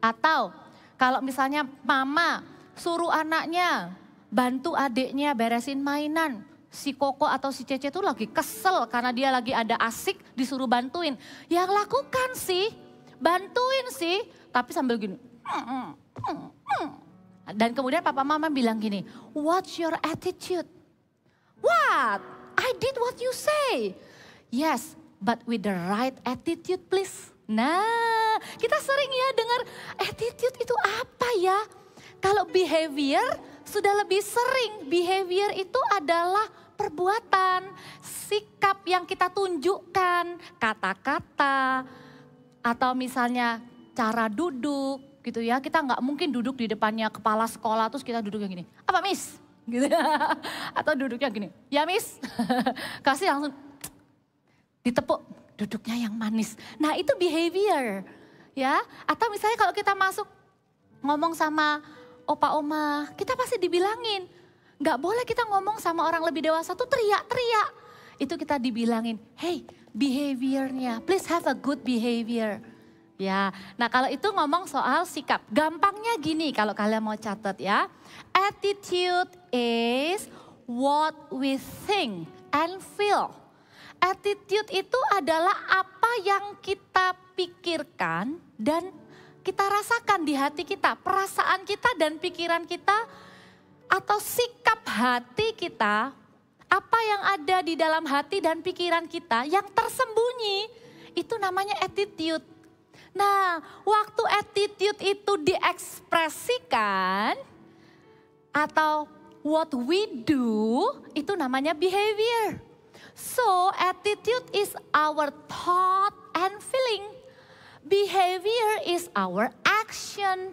Speaker 8: Atau kalau misalnya mama suruh anaknya bantu adiknya beresin mainan. Si Koko atau si Cece tuh lagi kesel karena dia lagi ada asik disuruh bantuin. Yang lakukan sih, bantuin sih, tapi sambil gini. Dan kemudian papa mama bilang gini, what's your attitude? What? I did what you say. Yes, but with the right attitude please. Nah, kita sering ya dengar attitude itu apa ya? Kalau behavior sudah lebih sering. Behavior itu adalah perbuatan, sikap yang kita tunjukkan, kata-kata, atau misalnya cara duduk gitu ya. Kita nggak mungkin duduk di depannya kepala sekolah terus kita duduk yang gini. Apa miss? Gitu. Atau duduknya gini, ya miss. Kasih langsung ditepuk. Duduknya yang manis. Nah itu behavior ya. Atau misalnya kalau kita masuk ngomong sama opa oma, kita pasti dibilangin. Gak boleh kita ngomong sama orang lebih dewasa tuh teriak-teriak. Itu kita dibilangin, hey behaviornya, please have a good behavior. Ya, nah kalau itu ngomong soal sikap. Gampangnya gini kalau kalian mau catat ya. Attitude is what we think and feel. Attitude itu adalah apa yang kita pikirkan dan kita rasakan di hati kita. Perasaan kita dan pikiran kita atau sikap hati kita. Apa yang ada di dalam hati dan pikiran kita yang tersembunyi. Itu namanya attitude. Nah, waktu attitude itu diekspresikan atau what we do itu namanya behavior. So attitude is our thought and feeling. Behavior is our action.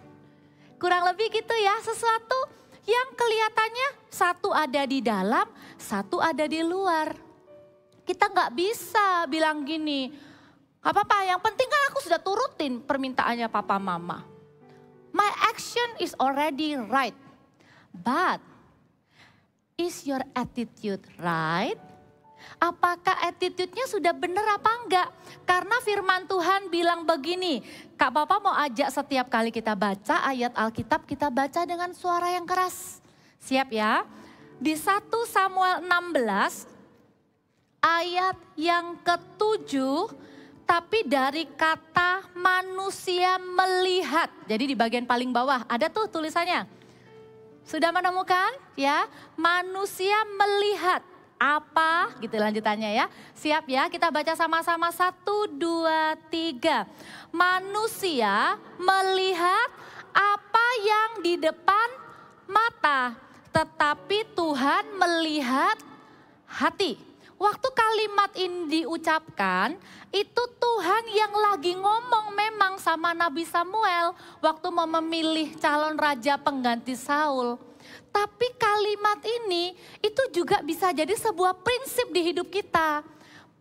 Speaker 8: Kurang lebih gitu ya, sesuatu yang kelihatannya satu ada di dalam, satu ada di luar. Kita nggak bisa bilang gini, gak apa-apa yang penting kan aku sudah turutin permintaannya papa mama. My action is already right. But is your attitude right? Apakah attitude-nya sudah benar apa enggak? Karena firman Tuhan bilang begini, Kak Papa mau ajak setiap kali kita baca ayat Alkitab, kita baca dengan suara yang keras. Siap ya? Di 1 Samuel 16 ayat yang ke-7, tapi dari kata manusia melihat. Jadi di bagian paling bawah ada tuh tulisannya. Sudah menemukan? Ya, manusia melihat. apa? Gitu lanjutannya ya. Siap ya, kita baca sama-sama 1, 2, 3. Manusia melihat apa yang di depan mata, tetapi Tuhan melihat hati. Waktu kalimat ini diucapkan, itu Tuhan yang lagi ngomong memang sama Nabi Samuel waktu mau memilih calon raja pengganti Saul. Tapi kalimat ini itu juga bisa jadi sebuah prinsip di hidup kita.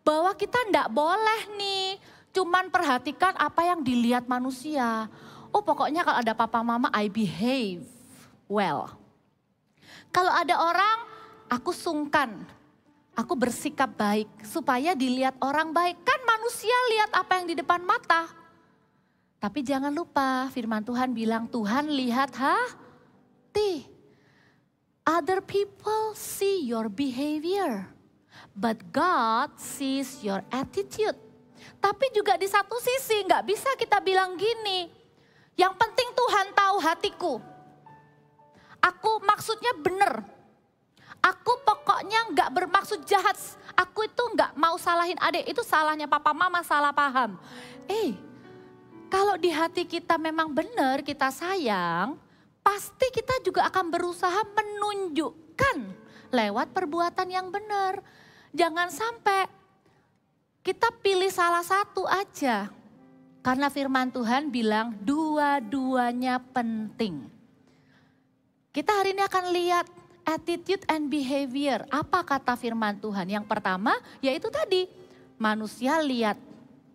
Speaker 8: Bahwa kita ndak boleh nih cuman perhatikan apa yang dilihat manusia. Oh pokoknya kalau ada papa mama I behave well. Kalau ada orang aku sungkan, aku bersikap baik supaya dilihat orang baik. Kan manusia lihat apa yang di depan mata. Tapi jangan lupa firman Tuhan bilang Tuhan lihat hati. Other people see your behavior, but God sees your attitude. Tapi juga di satu sisi nggak bisa kita bilang gini, yang penting Tuhan tahu hatiku. Aku maksudnya benar. Aku pokoknya nggak bermaksud jahat. Aku itu nggak mau salahin adik. Itu salahnya papa mama salah paham. Kalau di hati kita memang benar, kita sayang, pasti kita juga akan berusaha menunjukkan lewat perbuatan yang benar. Jangan sampai kita pilih salah satu aja. Karena firman Tuhan bilang dua-duanya penting. Kita hari ini akan lihat attitude and behavior. Apa kata firman Tuhan? Yang pertama yaitu tadi manusia lihat.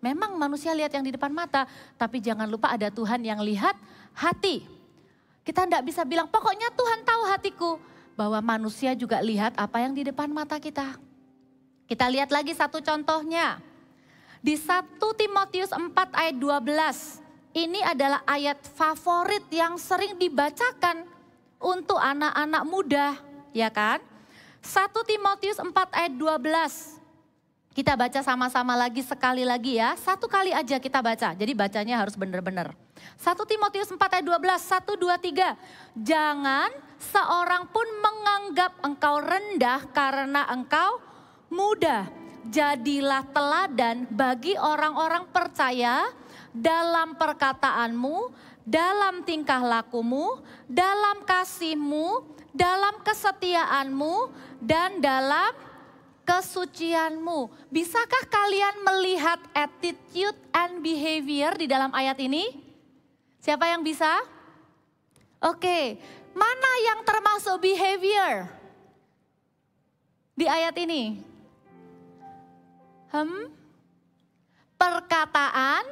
Speaker 8: Memang manusia lihat yang di depan mata. Tapi jangan lupa ada Tuhan yang lihat hati. Kita tidak bisa bilang pokoknya Tuhan tahu hatiku. Bahwa manusia juga lihat apa yang di depan mata kita. Kita lihat lagi satu contohnya. Di 1 Timotius 4 ayat 12. Ini adalah ayat favorit yang sering dibacakan untuk anak-anak muda. Ya kan? 1 Timotius 4 ayat 12. Kita baca sama-sama lagi sekali lagi ya. Satu kali aja kita baca. Jadi bacanya harus benar-benar. 1 Timotius 4 ayat 12. 1, 2, 3. Jangan seorang pun menganggap engkau rendah karena engkau muda. Jadilah teladan bagi orang-orang percaya dalam perkataanmu, dalam tingkah lakumu, dalam kasihmu, dalam kesetiaanmu, dan dalam kesucianmu. Bisakah kalian melihat attitude and behavior di dalam ayat ini? Siapa yang bisa? Oke, mana yang termasuk behavior di ayat ini? Perkataan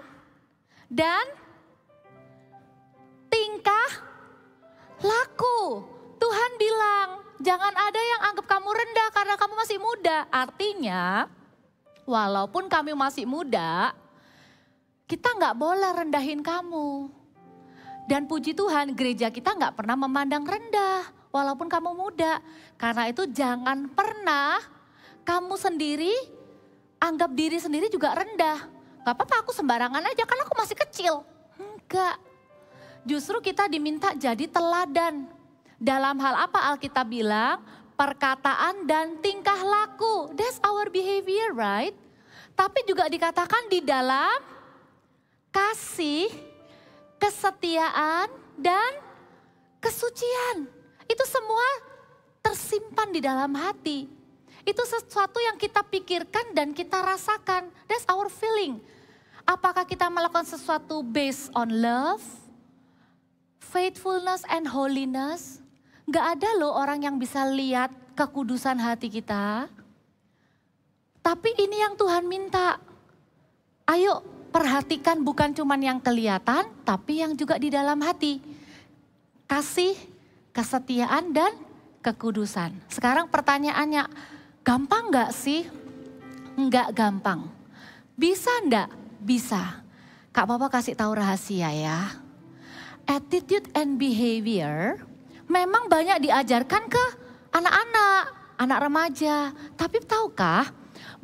Speaker 8: dan tingkah laku. Tuhan bilang, jangan ada yang anggap kamu rendah karena kamu masih muda. Artinya, walaupun kami masih muda, kita nggak boleh rendahin kamu. Dan puji Tuhan, gereja kita nggak pernah memandang rendah, walaupun kamu muda. Karena itu jangan pernah kamu sendiri, anggap diri sendiri juga rendah. Gak apa-apa aku sembarangan aja, karena aku masih kecil. Enggak. Justru kita diminta jadi teladan. Dalam hal apa Alkitab bilang? Perkataan dan tingkah laku. That's our behavior, right? Tapi juga dikatakan di dalam kasih, kesetiaan, dan kesucian. Itu semua tersimpan di dalam hati. Itu sesuatu yang kita pikirkan dan kita rasakan. That's our feeling. Apakah kita melakukan sesuatu based on love, faithfulness, and holiness? Gak ada loh orang yang bisa lihat kekudusan hati kita. Tapi ini yang Tuhan minta. Ayo perhatikan bukan cuma yang kelihatan, tapi yang juga di dalam hati. Kasih, kesetiaan, dan kekudusan. Sekarang pertanyaannya, gampang gak sih? Enggak gampang. Bisa enggak? Bisa. Kak Papa kasih tahu rahasia ya. Attitude and behavior memang banyak diajarkan ke anak-anak, anak remaja. Tapi tahukah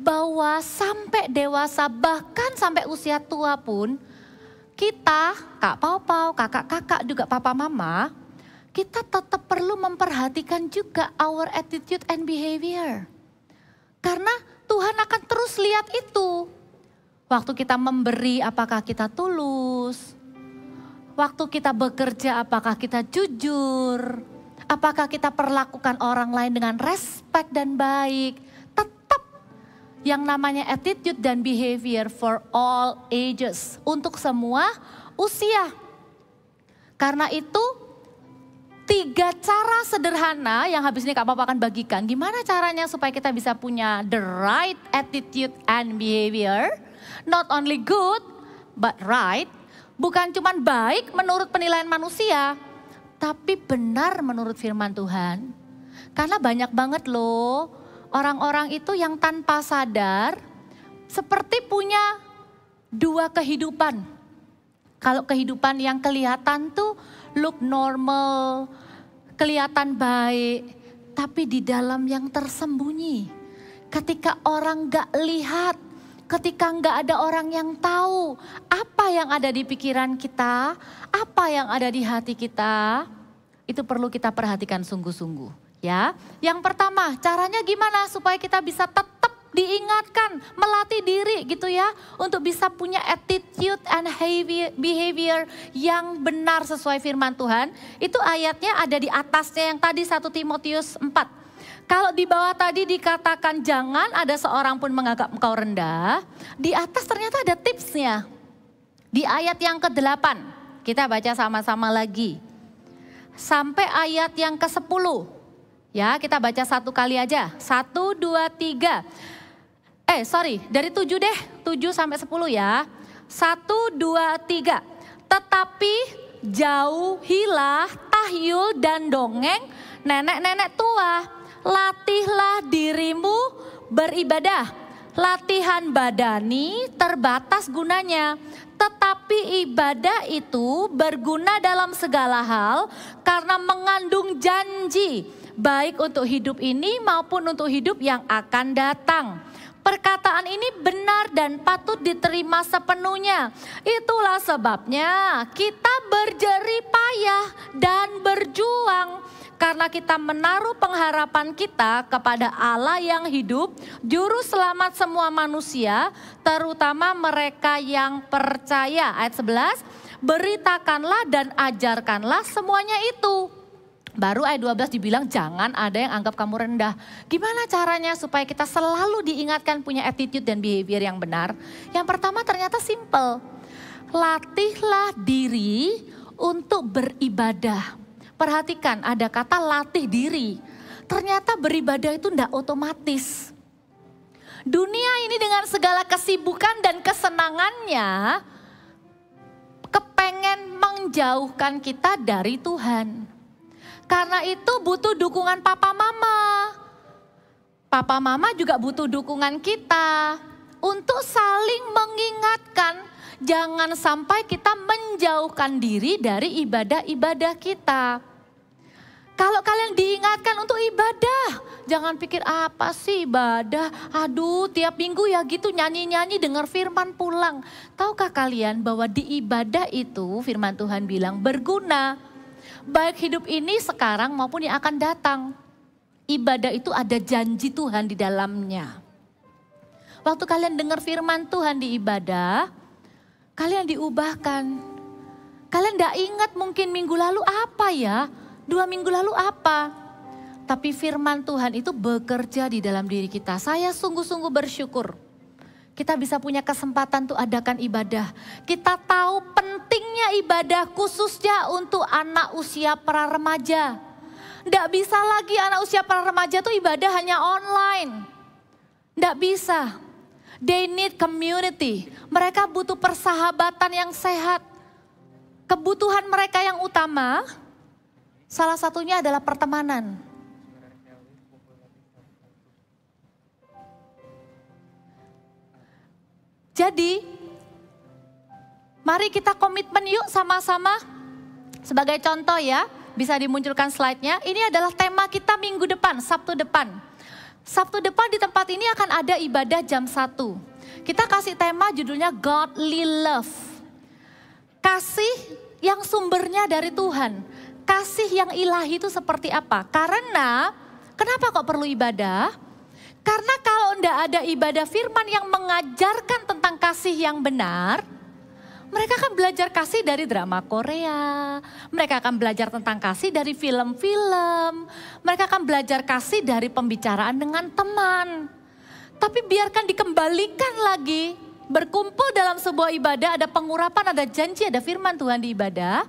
Speaker 8: bahwa sampai dewasa bahkan sampai usia tua pun kita, Kak Pau, kakak-kakak juga papa mama, kita tetap perlu memperhatikan juga our attitude and behavior. Karena Tuhan akan terus lihat itu. Waktu kita memberi, apakah kita tulus? Waktu kita bekerja, apakah kita jujur? Apakah kita perlakukan orang lain dengan respect dan baik? Tetap yang namanya attitude dan behavior for all ages. Untuk semua usia. Karena itu 3 cara sederhana yang habis ini Kak Papa akan bagikan. Gimana caranya supaya kita bisa punya the right attitude and behavior. Not only good, but right. Bukan cuma baik menurut penilaian manusia, tapi benar menurut firman Tuhan. Karena banyak banget loh orang-orang itu yang tanpa sadar seperti punya 2 kehidupan. Kalau kehidupan yang kelihatan tuh look normal, kelihatan baik, tapi di dalam yang tersembunyi. Ketika orang gak lihat, ketika nggak ada orang yang tahu apa yang ada di pikiran kita, apa yang ada di hati kita, itu perlu kita perhatikan sungguh-sungguh ya. Yang pertama, caranya gimana supaya kita bisa tetap diingatkan, melatih diri gitu ya, untuk bisa punya attitude and behavior yang benar sesuai firman Tuhan. Itu ayatnya ada di atasnya yang tadi 1 Timotius 4. Kalau di bawah tadi dikatakan jangan ada seorang pun menganggap engkau rendah, di atas ternyata ada tipsnya. Di ayat yang ke-8, kita baca sama-sama lagi. Sampai ayat yang ke-10. Ya, kita baca 1 kali aja. 1, 2, 3. Dari 7 deh, 7 sampai 10 ya. 1, 2, 3. Tetapi jauhilah tahyul dan dongeng nenek-nenek tua. Latihlah dirimu beribadah. Latihan badani terbatas gunanya. Tetapi ibadah itu berguna dalam segala hal karena mengandung janji. Baik untuk hidup ini maupun untuk hidup yang akan datang. Perkataan ini benar dan patut diterima sepenuhnya. Itulah sebabnya kita berjerih payah dan berjuang. Karena kita menaruh pengharapan kita kepada Allah yang hidup, juru selamat semua manusia, terutama mereka yang percaya. Ayat 11, beritakanlah dan ajarkanlah semuanya itu. Baru ayat 12 dibilang jangan ada yang anggap kamu rendah. Gimana caranya supaya kita selalu diingatkan punya attitude dan behavior yang benar? Yang pertama ternyata simple. Latihlah diri untuk beribadah. Perhatikan ada kata latih diri. Ternyata beribadah itu tidak otomatis. Dunia ini dengan segala kesibukan dan kesenangannya kepengen menjauhkan kita dari Tuhan. Karena itu butuh dukungan papa mama. Papa mama juga butuh dukungan kita untuk saling mengingatkan. Jangan sampai kita menjauhkan diri dari ibadah-ibadah kita. Kalau kalian diingatkan untuk ibadah, jangan pikir apa sih ibadah. Aduh tiap minggu ya gitu nyanyi-nyanyi dengar firman pulang. Tahukah kalian bahwa di ibadah itu firman Tuhan bilang berguna. Baik hidup ini sekarang maupun yang akan datang. Ibadah itu ada janji Tuhan di dalamnya. Waktu kalian dengar firman Tuhan di ibadah, kalian diubahkan. Kalian tidak ingat mungkin minggu lalu apa ya? 2 minggu lalu apa? Tapi firman Tuhan itu bekerja di dalam diri kita. Saya sungguh-sungguh bersyukur. Kita bisa punya kesempatan untuk adakan ibadah. Kita tahu pentingnya ibadah khususnya untuk anak usia pra remaja. Tidak bisa lagi anak usia pra remaja itu ibadah hanya online. Tidak bisa. They need community. Mereka butuh persahabatan yang sehat. Kebutuhan mereka yang utama, salah satunya adalah pertemanan. Jadi, mari kita komitmen yuk sama-sama. Sebagai contoh ya, bisa dimunculkan slide-nya. Ini adalah tema kita minggu depan, Sabtu depan. Sabtu depan di tempat ini akan ada ibadah jam 1. Kita kasih tema judulnya Godly Love. Kasih yang sumbernya dari Tuhan. Kasih yang ilahi itu seperti apa? Karena, kenapa kok perlu ibadah? Karena kalau tidak ada ibadah firman yang mengajarkan tentang kasih yang benar, mereka akan belajar kasih dari drama Korea, mereka akan belajar tentang kasih dari film-film, mereka akan belajar kasih dari pembicaraan dengan teman. Tapi biarkan dikembalikan lagi, berkumpul dalam sebuah ibadah, ada pengurapan, ada janji, ada firman Tuhan di ibadah.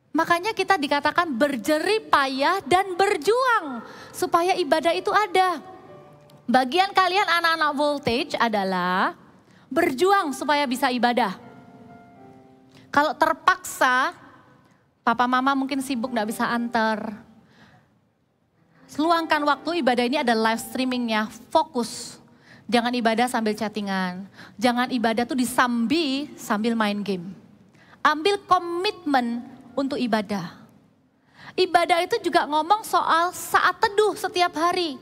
Speaker 8: Makanya kita dikatakan berjerih payah dan berjuang supaya ibadah itu ada. Bagian kalian anak-anak Voltage adalah berjuang supaya bisa ibadah. Kalau terpaksa, papa mama mungkin sibuk gak bisa antar. Luangkan waktu, ibadah ini ada live streamingnya, fokus. Jangan ibadah sambil chattingan. Jangan ibadah tuh disambi sambil main game. Ambil komitmen untuk ibadah. Ibadah itu juga ngomong soal saat teduh setiap hari.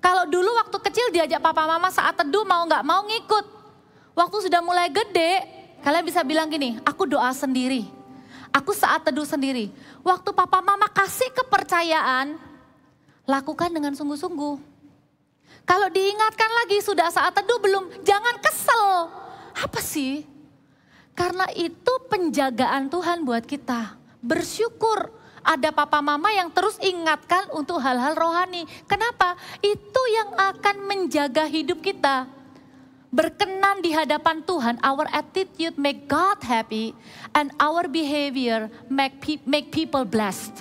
Speaker 8: Kalau dulu waktu kecil diajak papa mama saat teduh mau gak mau ngikut. Waktu sudah mulai gede, kalian bisa bilang gini, aku doa sendiri. Aku saat teduh sendiri. Waktu papa mama kasih kepercayaan, lakukan dengan sungguh-sungguh. Kalau diingatkan lagi sudah saat teduh belum, jangan kesel. Apa sih? Karena itu penjagaan Tuhan buat kita. Bersyukur ada papa mama yang terus ingatkan untuk hal-hal rohani. Kenapa? Itu yang akan menjaga hidup kita. Berkenan di hadapan Tuhan, our attitude make God happy and our behavior make people blessed.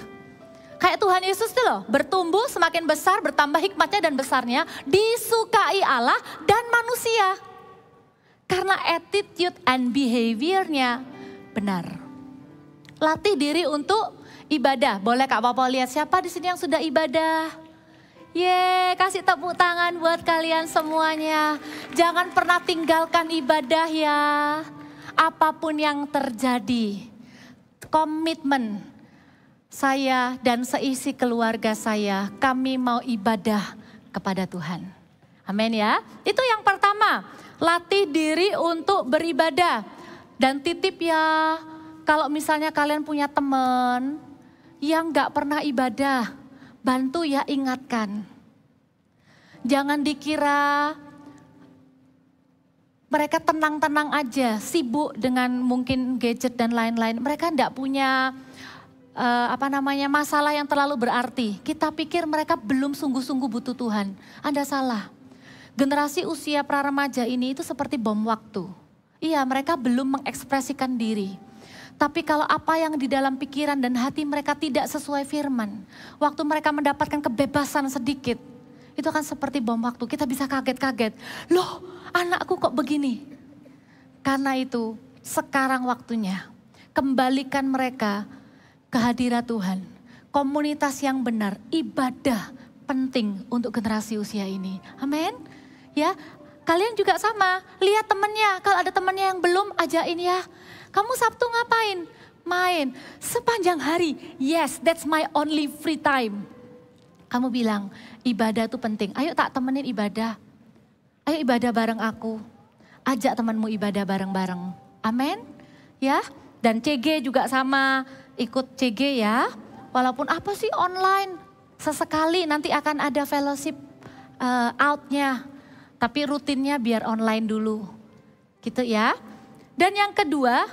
Speaker 8: Kayak Tuhan Yesus itu loh, bertumbuh semakin besar, bertambah hikmatnya dan besarnya, disukai Allah dan manusia. Karena attitude and behaviornya benar. Latih diri untuk ibadah. Boleh Kak Papa lihat siapa di sini yang sudah ibadah? Kasih tepuk tangan buat kalian semuanya. Jangan pernah tinggalkan ibadah ya. Apapun yang terjadi, komitmen saya dan seisi keluarga saya, kami mau ibadah kepada Tuhan. Amin ya. Itu yang pertama, latih diri untuk beribadah. Dan titip ya, kalau misalnya kalian punya teman yang gak pernah ibadah, bantu ya ingatkan. Jangan dikira mereka tenang-tenang aja, sibuk dengan mungkin gadget dan lain-lain. Mereka gak punya masalah yang terlalu berarti. Kita pikir mereka belum sungguh-sungguh butuh Tuhan. Anda salah. Generasi usia pra-remaja ini itu seperti bom waktu. Iya, mereka belum mengekspresikan diri. Tapi kalau apa yang di dalam pikiran dan hati mereka tidak sesuai firman, waktu mereka mendapatkan kebebasan sedikit, itu akan seperti bom waktu. Kita bisa kaget-kaget. Loh, anakku kok begini? Karena itu, sekarang waktunya kembalikan mereka ke hadirat Tuhan. Komunitas yang benar, ibadah penting untuk generasi usia ini. Amin. Ya, kalian juga sama. Lihat temannya, kalau ada temannya yang belum, ajain ya. Kamu Sabtu ngapain? Main. Sepanjang hari. Yes, that's my only free time. Kamu bilang, ibadah itu penting. Ayo tak temenin ibadah. Ayo ibadah bareng aku. Ajak temanmu ibadah bareng-bareng. Amin. Ya, dan CG juga sama. Ikut CG ya. Walaupun apa sih online. Sesekali nanti akan ada fellowship outnya. Tapi rutinnya biar online dulu. Gitu ya. Dan yang kedua,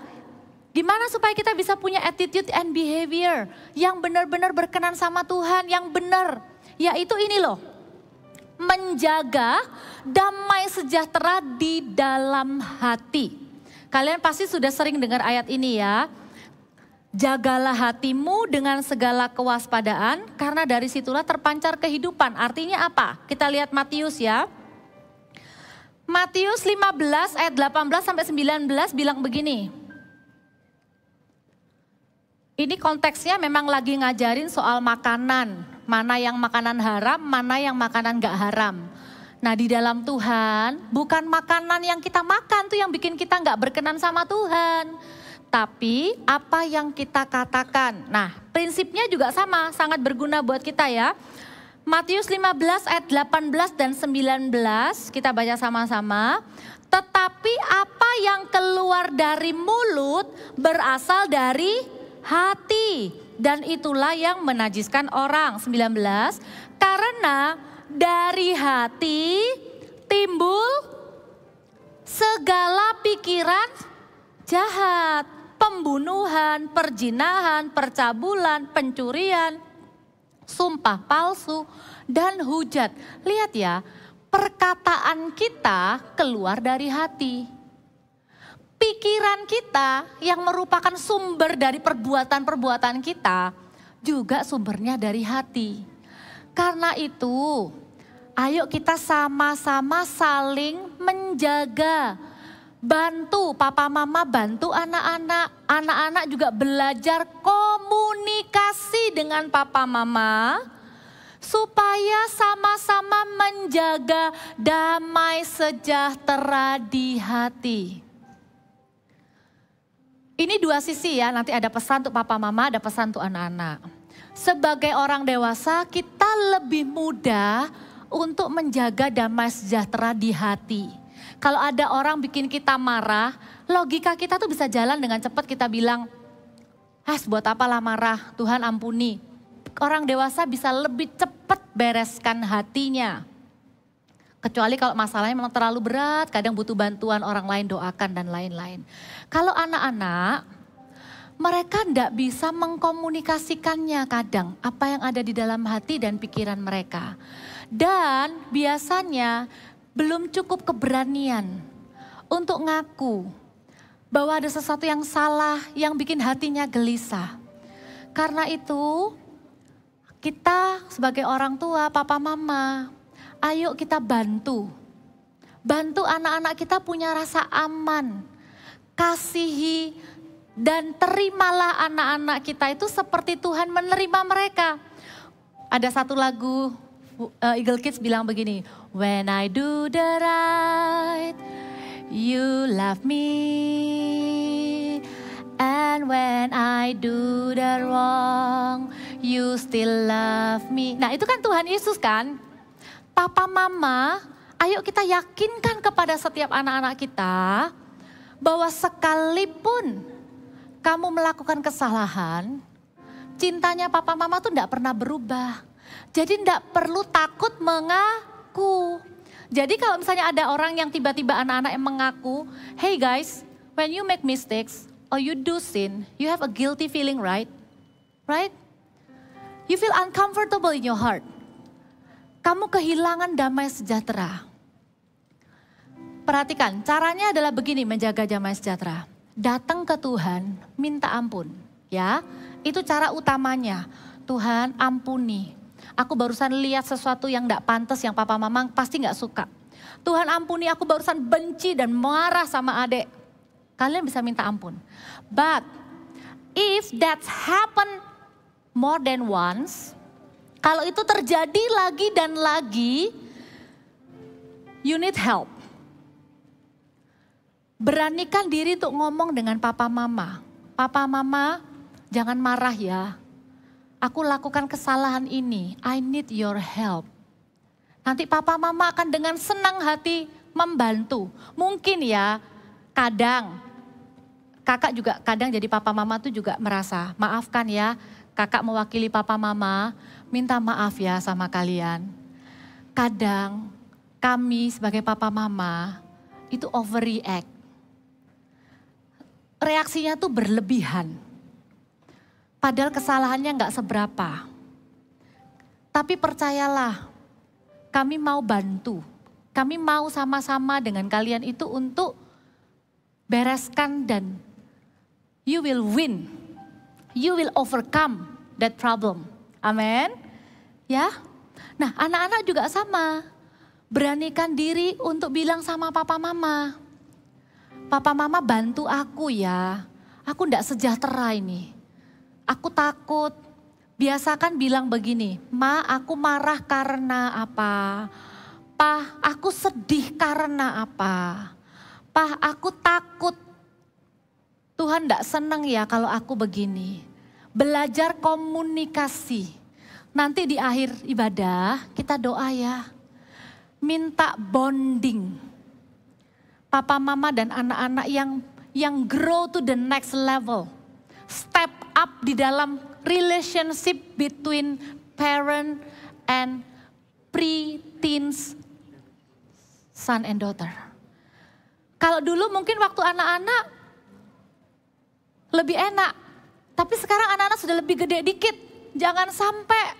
Speaker 8: gimana supaya kita bisa punya attitude and behavior yang benar-benar berkenan sama Tuhan, yang benar. Yaitu ini loh, menjaga damai sejahtera di dalam hati. Kalian pasti sudah sering dengar ayat ini ya. Jagalah hatimu dengan segala kewaspadaan karena dari situlah terpancar kehidupan. Artinya apa? Kita lihat Matius ya. Matius 15 ayat 18 sampai 19 bilang begini. Ini konteksnya memang lagi ngajarin soal makanan. Mana yang makanan haram, mana yang makanan gak haram. Nah di dalam Tuhan, bukan makanan yang kita makan tuh yang bikin kita gak berkenan sama Tuhan. Tapi apa yang kita katakan. Nah prinsipnya juga sama, sangat berguna buat kita ya. Matius 15 ayat 18 dan 19 kita baca sama-sama. Tetapi apa yang keluar dari mulut berasal dari hati. Dan itulah yang menajiskan orang. 19. Karena dari hati timbul segala pikiran jahat, pembunuhan, perzinahan, percabulan, pencurian, sumpah palsu, dan hujat. Lihat ya, perkataan kita keluar dari hati. Pikiran kita yang merupakan sumber dari perbuatan-perbuatan kita juga sumbernya dari hati. Karena itu, ayo kita sama-sama saling menjaga. Bantu papa mama, bantu anak-anak. Anak-anak juga belajar komunikasi dengan papa mama supaya sama-sama menjaga damai sejahtera di hati. Ini dua sisi ya, nanti ada pesan untuk papa mama, ada pesan untuk anak-anak. Sebagai orang dewasa kita lebih mudah untuk menjaga damai sejahtera di hati. Kalau ada orang bikin kita marah, logika kita tuh bisa jalan dengan cepat, kita bilang, buat apalah marah, Tuhan ampuni. Orang dewasa bisa lebih cepat bereskan hatinya. Kecuali kalau masalahnya memang terlalu berat, kadang butuh bantuan orang lain, doakan dan lain-lain. Kalau anak-anak, mereka tidak bisa mengkomunikasikannya kadang, apa yang ada di dalam hati dan pikiran mereka. Dan biasanya belum cukup keberanian untuk ngaku bahwa ada sesuatu yang salah yang bikin hatinya gelisah. Karena itu kita sebagai orang tua, papa mama, ayo kita bantu. Bantu anak-anak kita punya rasa aman. Kasihi dan terimalah anak-anak kita itu seperti Tuhan menerima mereka. Ada satu lagu Eagle Kids bilang begini, when I do the right, you love me. And when I do the wrong, you still love me. Nah itu kan Tuhan Yesus kan. Papa mama, ayo kita yakinkan kepada setiap anak-anak kita bahwa sekalipun kamu melakukan kesalahan, cintanya papa mama tuh tidak pernah berubah. Jadi tidak perlu takut mengaku. Jadi kalau misalnya ada orang yang tiba-tiba anak-anak yang mengaku, hey guys, when you make mistakes or you do sin, you have a guilty feeling, right? Right? You feel uncomfortable in your heart. Kamu kehilangan damai sejahtera. Perhatikan, caranya adalah begini menjaga damai sejahtera. Datang ke Tuhan, minta ampun. Ya, itu cara utamanya. Tuhan ampuni. Aku barusan lihat sesuatu yang gak pantas yang papa mama pasti gak suka. Tuhan ampuni, aku barusan benci dan marah sama adik. Kalian bisa minta ampun. But if that happen more than once, kalau itu terjadi lagi dan lagi, you need help. Beranikan diri untuk ngomong dengan papa mama. Papa mama, jangan marah ya. Aku lakukan kesalahan ini, I need your help. Nanti papa mama akan dengan senang hati membantu. Mungkin ya, kadang, kakak juga kadang jadi papa mama tuh juga merasa, maafkan ya, kakak mewakili papa mama, minta maaf ya sama kalian. Kadang kami sebagai papa mama itu overreact. Reaksinya tuh berlebihan. Padahal kesalahannya nggak seberapa. Tapi percayalah, kami mau bantu. Kami mau sama-sama dengan kalian itu untuk bereskan dan you will win. You will overcome that problem. Amin. Ya. Nah, anak-anak juga sama. Beranikan diri untuk bilang sama papa mama. Papa mama bantu aku ya. Aku enggak sejahtera ini. Aku takut. Biasakan bilang begini, Ma, aku marah karena apa? Pa, aku sedih karena apa? Pa, aku takut. Tuhan enggak senang ya kalau aku begini. Belajar komunikasi. Nanti di akhir ibadah kita doa ya. Minta bonding. Papa mama dan anak-anak yang grow to the next level. Step up di dalam relationship between parent and pre-teens son and daughter. Kalau dulu mungkin waktu anak-anak lebih enak, tapi sekarang anak-anak sudah lebih gede dikit. Jangan sampai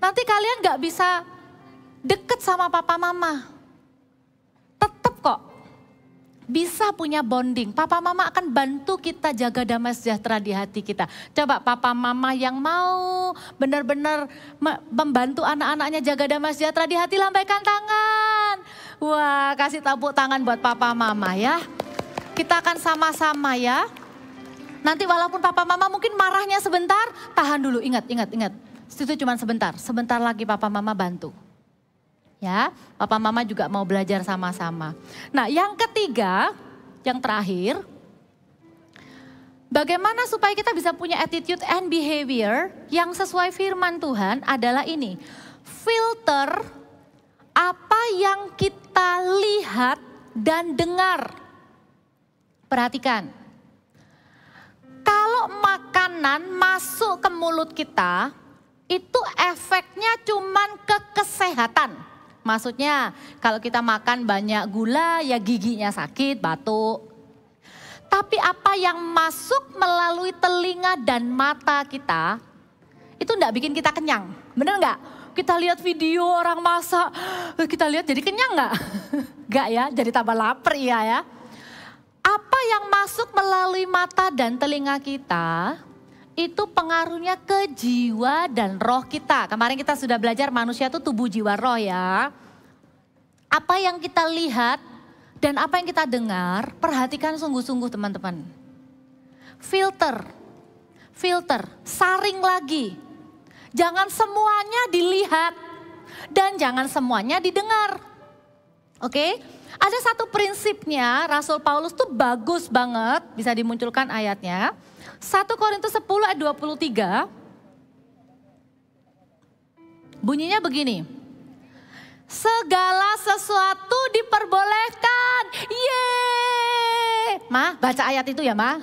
Speaker 8: nanti kalian gak bisa deket sama papa mama. Tetap kok bisa punya bonding. Papa mama akan bantu kita jaga damai sejahtera di hati kita. Coba papa mama yang mau benar-benar membantu anak-anaknya jaga damai sejahtera di hati, lambaikan tangan. Wah, kasih tepuk tangan buat papa mama ya. Kita akan sama-sama ya. Nanti walaupun papa mama mungkin marahnya sebentar, tahan dulu, ingat. Itu cuma sebentar, sebentar lagi papa mama bantu. Ya, papa mama juga mau belajar sama-sama. Nah, yang ketiga, yang terakhir, bagaimana supaya kita bisa punya attitude and behavior yang sesuai firman Tuhan adalah ini. Filter apa yang kita lihat dan dengar. Perhatikan. Kalau makanan masuk ke mulut kita, itu efeknya cuman ke kesehatan. Maksudnya kalau kita makan banyak gula ya giginya sakit, batuk. Tapi apa yang masuk melalui telinga dan mata kita, itu enggak bikin kita kenyang. Bener enggak? Kita lihat video orang masak, kita lihat jadi kenyang enggak? Enggak ya, jadi tambah lapar ya. Apa yang masuk melalui mata dan telinga kita, itu pengaruhnya ke jiwa dan roh kita. Kemarin kita sudah belajar manusia itu tubuh, jiwa, roh ya. Apa yang kita lihat dan apa yang kita dengar, perhatikan sungguh-sungguh teman-teman. Filter, saring lagi. Jangan semuanya dilihat dan jangan semuanya didengar. Oke? Ada satu prinsipnya, Rasul Paulus tuh bagus banget, bisa dimunculkan ayatnya. 1 Korintus 10 ayat 23. Bunyinya begini. Segala sesuatu diperbolehkan. Yeay. Ma, baca ayat itu ya, Ma.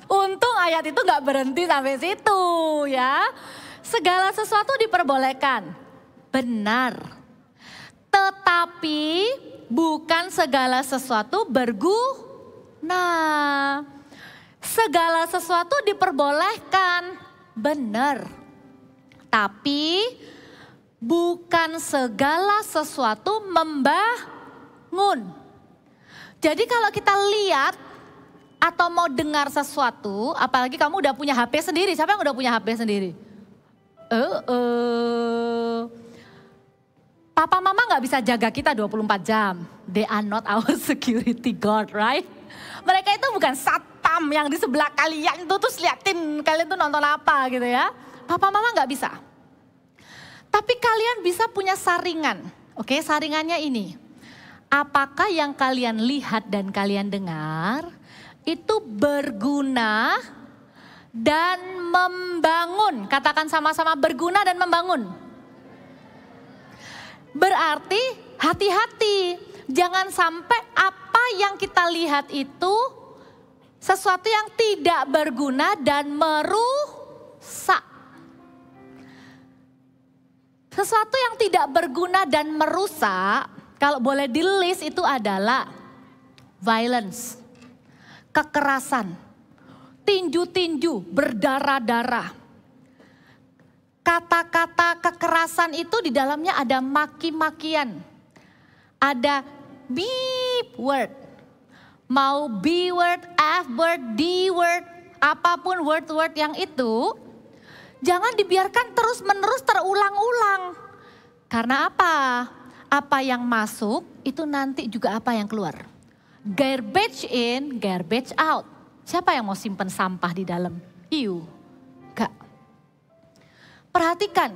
Speaker 8: Untung ayat itu gak berhenti sampai situ ya. Segala sesuatu diperbolehkan. Benar. Tetapi bukan segala sesuatu berguna. Segala sesuatu diperbolehkan. Benar. Tapi bukan segala sesuatu membangun. Jadi kalau kita lihat atau mau dengar sesuatu, apalagi kamu udah punya HP sendiri. Siapa yang udah punya HP sendiri? Papa mama gak bisa jaga kita 24 jam. They are not our security guard, right? Mereka itu bukan satpam yang di sebelah kalian tuh terus liatin kalian tuh nonton apa gitu ya. Papa mama gak bisa. Tapi kalian bisa punya saringan. Oke, saringannya ini. Apakah yang kalian lihat dan kalian dengar itu berguna dan membangun. Katakan sama-sama, berguna dan membangun. Berarti hati-hati, jangan sampai apa yang kita lihat itu sesuatu yang tidak berguna dan merusak. Sesuatu yang tidak berguna dan merusak, kalau boleh di list itu adalah violence, kekerasan, tinju-tinju, berdarah-darah. Kata-kata kekerasan itu di dalamnya ada maki-makian. Ada beep word. Mau B word, F word, D word, apapun word-word yang itu, jangan dibiarkan terus-menerus terulang-ulang. Karena apa? Apa yang masuk itu nanti juga apa yang keluar. Garbage in, garbage out. Siapa yang mau simpen sampah di dalam? Iu, gak. Perhatikan,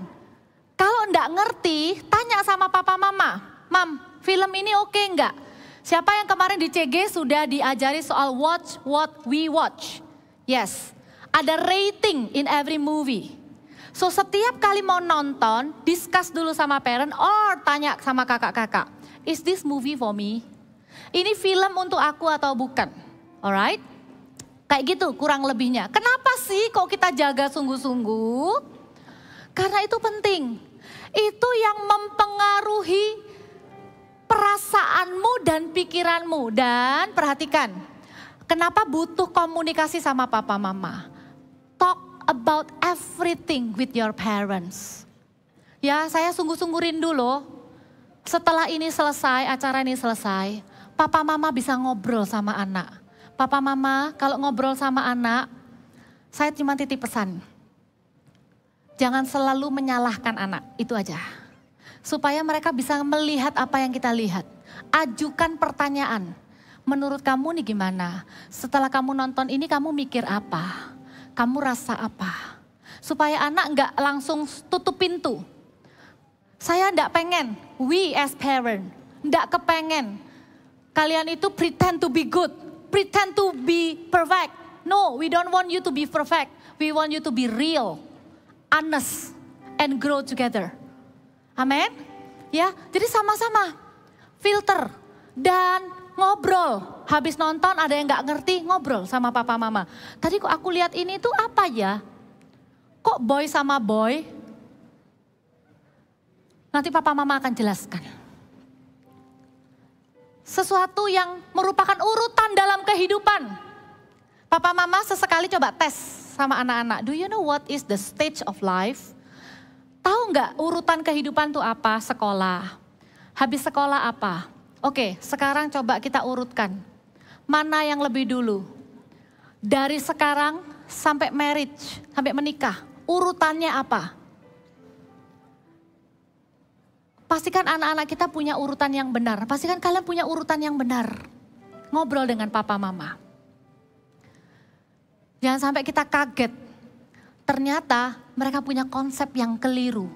Speaker 8: kalau enggak ngerti, tanya sama papa mama. Mam, film ini oke enggak? Siapa yang kemarin di CG sudah diajari soal watch what we watch? Yes, ada rating in every movie. So setiap kali mau nonton, discuss dulu sama parent or tanya sama kakak-kakak. Is this movie for me? Ini film untuk aku atau bukan? Alright? Kayak gitu kurang lebihnya. Kenapa sih kok kita jaga sungguh-sungguh? Karena itu penting. Itu yang mempengaruhi perasaanmu dan pikiranmu. Dan perhatikan, kenapa butuh komunikasi sama papa mama. Talk about everything with your parents. Ya, saya sungguh-sungguh rindu loh. Setelah ini selesai, acara ini selesai, papa mama bisa ngobrol sama anak. Papa mama kalau ngobrol sama anak, saya cuma titip pesan. Jangan selalu menyalahkan anak, itu aja. Supaya mereka bisa melihat apa yang kita lihat. Ajukan pertanyaan. Menurut kamu nih gimana? Setelah kamu nonton ini kamu mikir apa? Kamu rasa apa? Supaya anak enggak langsung tutup pintu. Saya enggak pengen, we as parent, enggak kepengen. Kalian itu pretend to be good, pretend to be perfect. No, we don't want you to be perfect. We want you to be real, honest, and grow together. Amin. Ya, jadi sama-sama filter dan ngobrol. Habis nonton ada yang nggak ngerti, ngobrol sama papa mama. Tadi kok aku lihat ini tuh apa ya? Kok boy sama boy? Nanti papa mama akan jelaskan. Sesuatu yang merupakan urutan dalam kehidupan. Papa mama sesekali coba tes sama anak-anak. Do you know what is the stage of life? Tahu nggak urutan kehidupan tuh apa? Sekolah. Habis sekolah apa? Oke, sekarang coba kita urutkan. Mana yang lebih dulu? Dari sekarang sampai marriage, sampai menikah. Urutannya apa? Pastikan anak-anak kita punya urutan yang benar. Pastikan kalian punya urutan yang benar. Ngobrol dengan papa mama. Jangan sampai kita kaget. Ternyata mereka punya konsep yang keliru.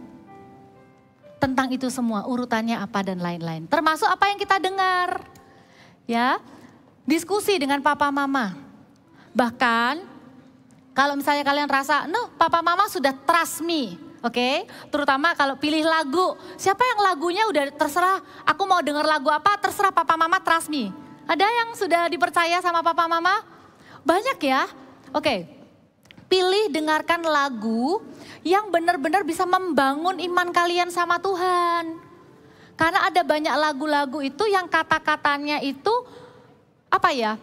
Speaker 8: Tentang itu semua, urutannya apa dan lain-lain. Termasuk apa yang kita dengar. Ya, diskusi dengan papa mama. Bahkan kalau misalnya kalian rasa, no, papa mama sudah trust me. Oke, terutama kalau pilih lagu, siapa yang lagunya udah terserah, aku mau denger lagu apa, terserah papa mama trust me. Ada yang sudah dipercaya sama papa mama? Banyak ya. Oke, pilih dengarkan lagu yang benar-benar bisa membangun iman kalian sama Tuhan. Karena ada banyak lagu-lagu itu yang kata-katanya itu apa ya,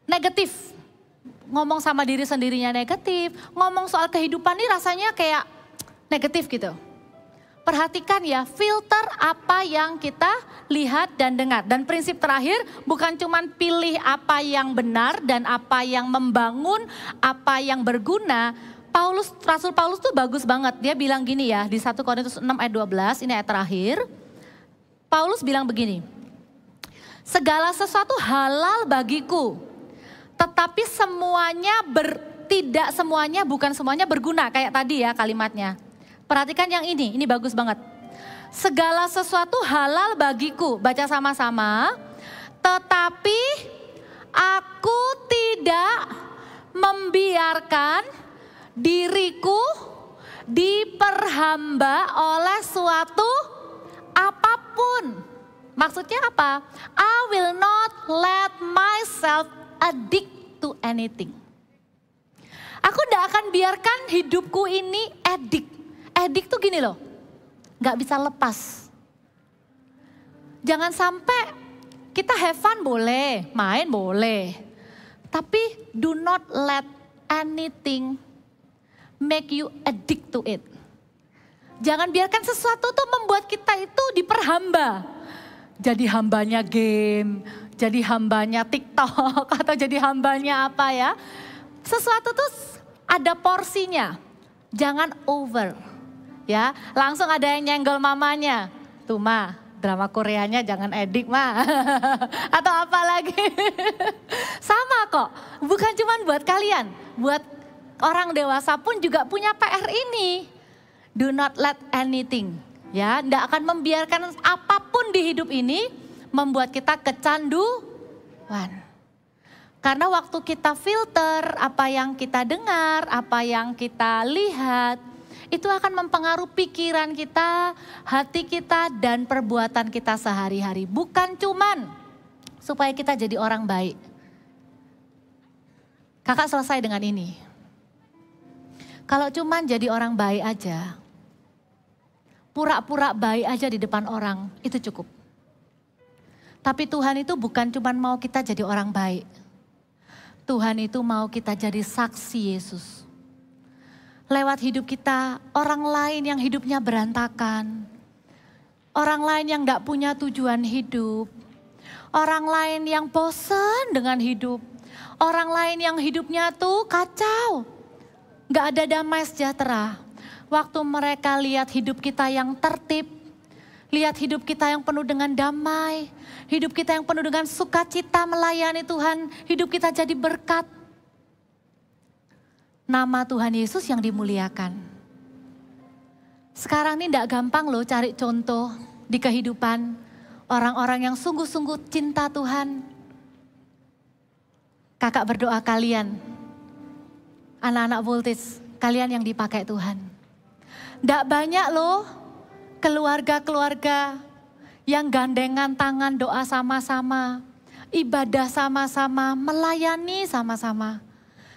Speaker 8: negatif. Ngomong sama diri sendirinya negatif, ngomong soal kehidupan ini rasanya kayak negatif gitu. Perhatikan ya, filter apa yang kita lihat dan dengar. Dan prinsip terakhir bukan cuma pilih apa yang benar dan apa yang membangun, apa yang berguna. Rasul Paulus tuh bagus banget. Dia bilang gini ya, di 1 Korintus 6 ayat 12, ini ayat terakhir. Paulus bilang begini, segala sesuatu halal bagiku, tetapi bukan semuanya berguna. Kayak tadi ya kalimatnya. Perhatikan yang ini bagus banget. Segala sesuatu halal bagiku, baca sama-sama. Tetapi aku tidak membiarkan diriku diperhamba oleh suatu apapun. Maksudnya apa? I will not let myself addict to anything. Aku tidak akan biarkan hidupku ini addict. Addict tuh gini loh, gak bisa lepas. Jangan sampai kita have fun boleh, main boleh. Tapi do not let anything make you addict to it. Jangan biarkan sesuatu tuh membuat kita itu diperhamba. Jadi hambanya game, jadi hambanya TikTok, atau jadi hambanya apa ya. Sesuatu tuh ada porsinya, jangan over. Ya, langsung ada yang nyenggol mamanya. Tuh ma, drama Koreanya jangan edik ma. Atau apa lagi. Sama kok, bukan cuma buat kalian. Buat orang dewasa pun juga punya PR ini. Do not let anything. Ya, tidak akan membiarkan apapun di hidup ini membuat kita kecanduan. Karena waktu kita filter apa yang kita dengar, apa yang kita lihat, itu akan mempengaruhi pikiran kita, hati kita, dan perbuatan kita sehari-hari. Bukan cuman supaya kita jadi orang baik. Kakak selesai dengan ini. Kalau cuman jadi orang baik aja, pura-pura baik aja di depan orang, itu cukup. Tapi Tuhan itu bukan cuma mau kita jadi orang baik. Tuhan itu mau kita jadi saksi Yesus. Lewat hidup kita, orang lain yang hidupnya berantakan. Orang lain yang gak punya tujuan hidup. Orang lain yang bosan dengan hidup. Orang lain yang hidupnya tuh kacau. Gak ada damai sejahtera. Waktu mereka lihat hidup kita yang tertib. Lihat hidup kita yang penuh dengan damai. Hidup kita yang penuh dengan sukacita melayani Tuhan. Hidup kita jadi berkat. Nama Tuhan Yesus yang dimuliakan. Sekarang ini tidak gampang loh cari contoh di kehidupan orang-orang yang sungguh-sungguh cinta Tuhan. Kakak berdoa kalian, anak-anak Voltage, kalian yang dipakai Tuhan. Tidak banyak loh keluarga-keluarga yang gandengan tangan doa sama-sama, ibadah sama-sama, melayani sama-sama.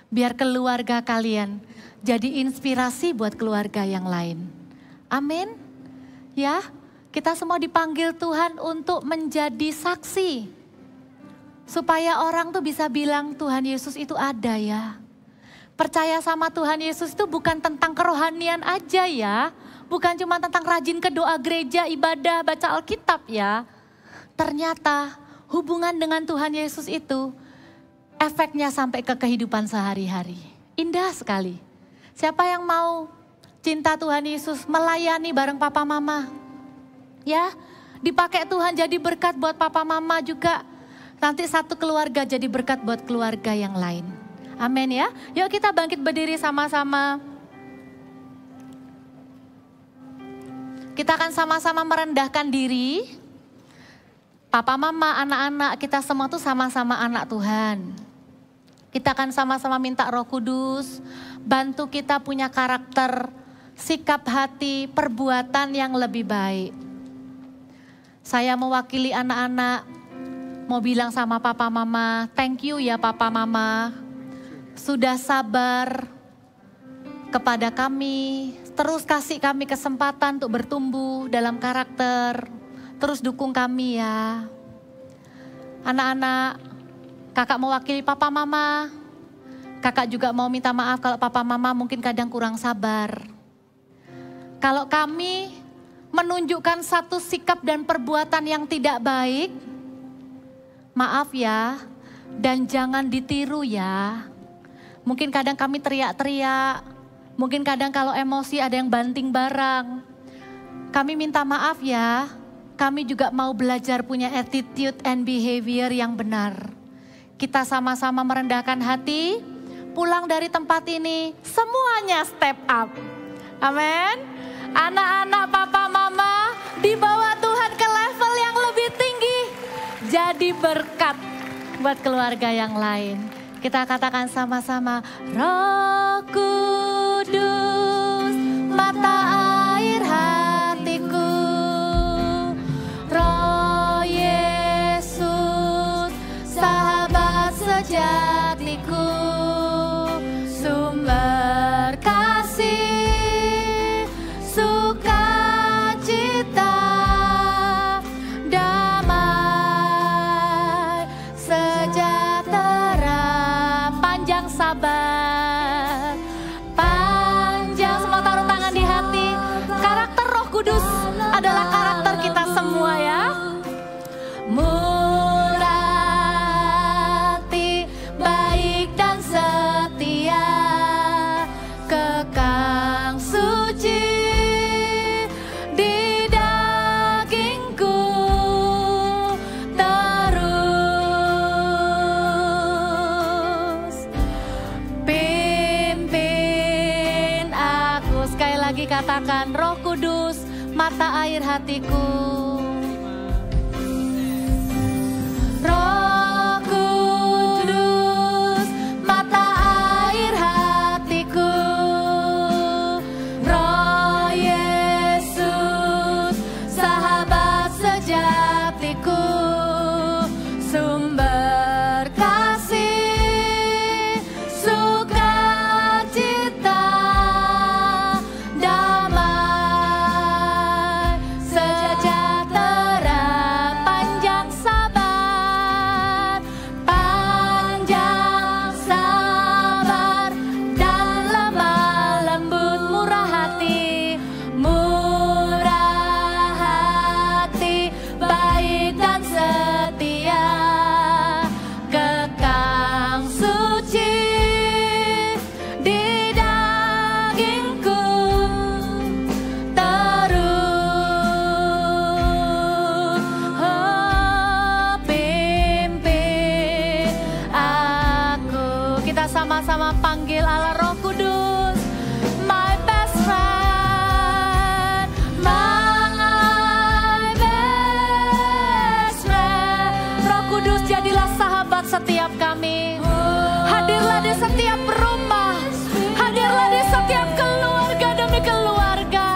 Speaker 8: Biar keluarga kalian jadi inspirasi buat keluarga yang lain. Amin. Ya, kita semua dipanggil Tuhan untuk menjadi saksi. Supaya orang tuh bisa bilang Tuhan Yesus itu ada ya. Percaya sama Tuhan Yesus itu bukan tentang kerohanian aja ya. Bukan cuma tentang rajin ke doa gereja, ibadah, baca Alkitab ya. Ternyata hubungan dengan Tuhan Yesus itu efeknya sampai ke kehidupan sehari-hari. Indah sekali. Siapa yang mau cinta Tuhan Yesus, melayani bareng papa mama? Ya, dipakai Tuhan jadi berkat buat papa mama juga. Nanti satu keluarga jadi berkat buat keluarga yang lain. Amin ya. Yuk kita bangkit berdiri sama-sama. Kita akan sama-sama merendahkan diri. Papa mama, anak-anak, kita semua tuh sama-sama anak Tuhan. Kita akan sama-sama minta Roh Kudus bantu kita punya karakter, sikap hati, perbuatan yang lebih baik. Saya mewakili anak-anak, mau bilang sama papa mama, thank you ya papa mama. Sudah sabar kepada kami, terus kasih kami kesempatan untuk bertumbuh dalam karakter. Terus dukung kami ya. Anak-anak, kakak mewakili papa mama. Kakak juga mau minta maaf kalau papa mama mungkin kadang kurang sabar. Kalau kami menunjukkan satu sikap dan perbuatan yang tidak baik, maaf ya, dan jangan ditiru ya. Mungkin kadang kami teriak-teriak, mungkin kadang kalau emosi ada yang banting barang. Kami minta maaf ya, kami juga mau belajar punya attitude and behavior yang benar. Kita sama-sama merendahkan hati, pulang dari tempat ini semuanya step up. Amin. Anak-anak papa mama dibawa Tuhan ke level yang lebih tinggi. Jadi berkat buat keluarga yang lain. Kita katakan sama-sama, Roh Kudus, mata air hatiku. Roh Yesus, sahabat sejatiku. Sumber kasih, sukacita, damai, sejahtera, panjang sabar, panjang, semua taruh tangan di hati. Karakter Roh Kudus adalah karakter kita semua ya. Murah hati, baik dan setia, kekang suci di dagingku terus. Pimpin aku, sekali lagi katakan, Roh Kudus, mata air hatiku. Roh Kudus, mata air hatiku. Roh Yesus, sahabat sejatiku. Sumber kasih, sukacita, damai, sama-sama panggil Allah Roh Kudus. My best friend, my best friend. Roh Kudus jadilah sahabat setiap kami. Hadirlah di setiap rumah, hadirlah di setiap keluarga demi keluarga.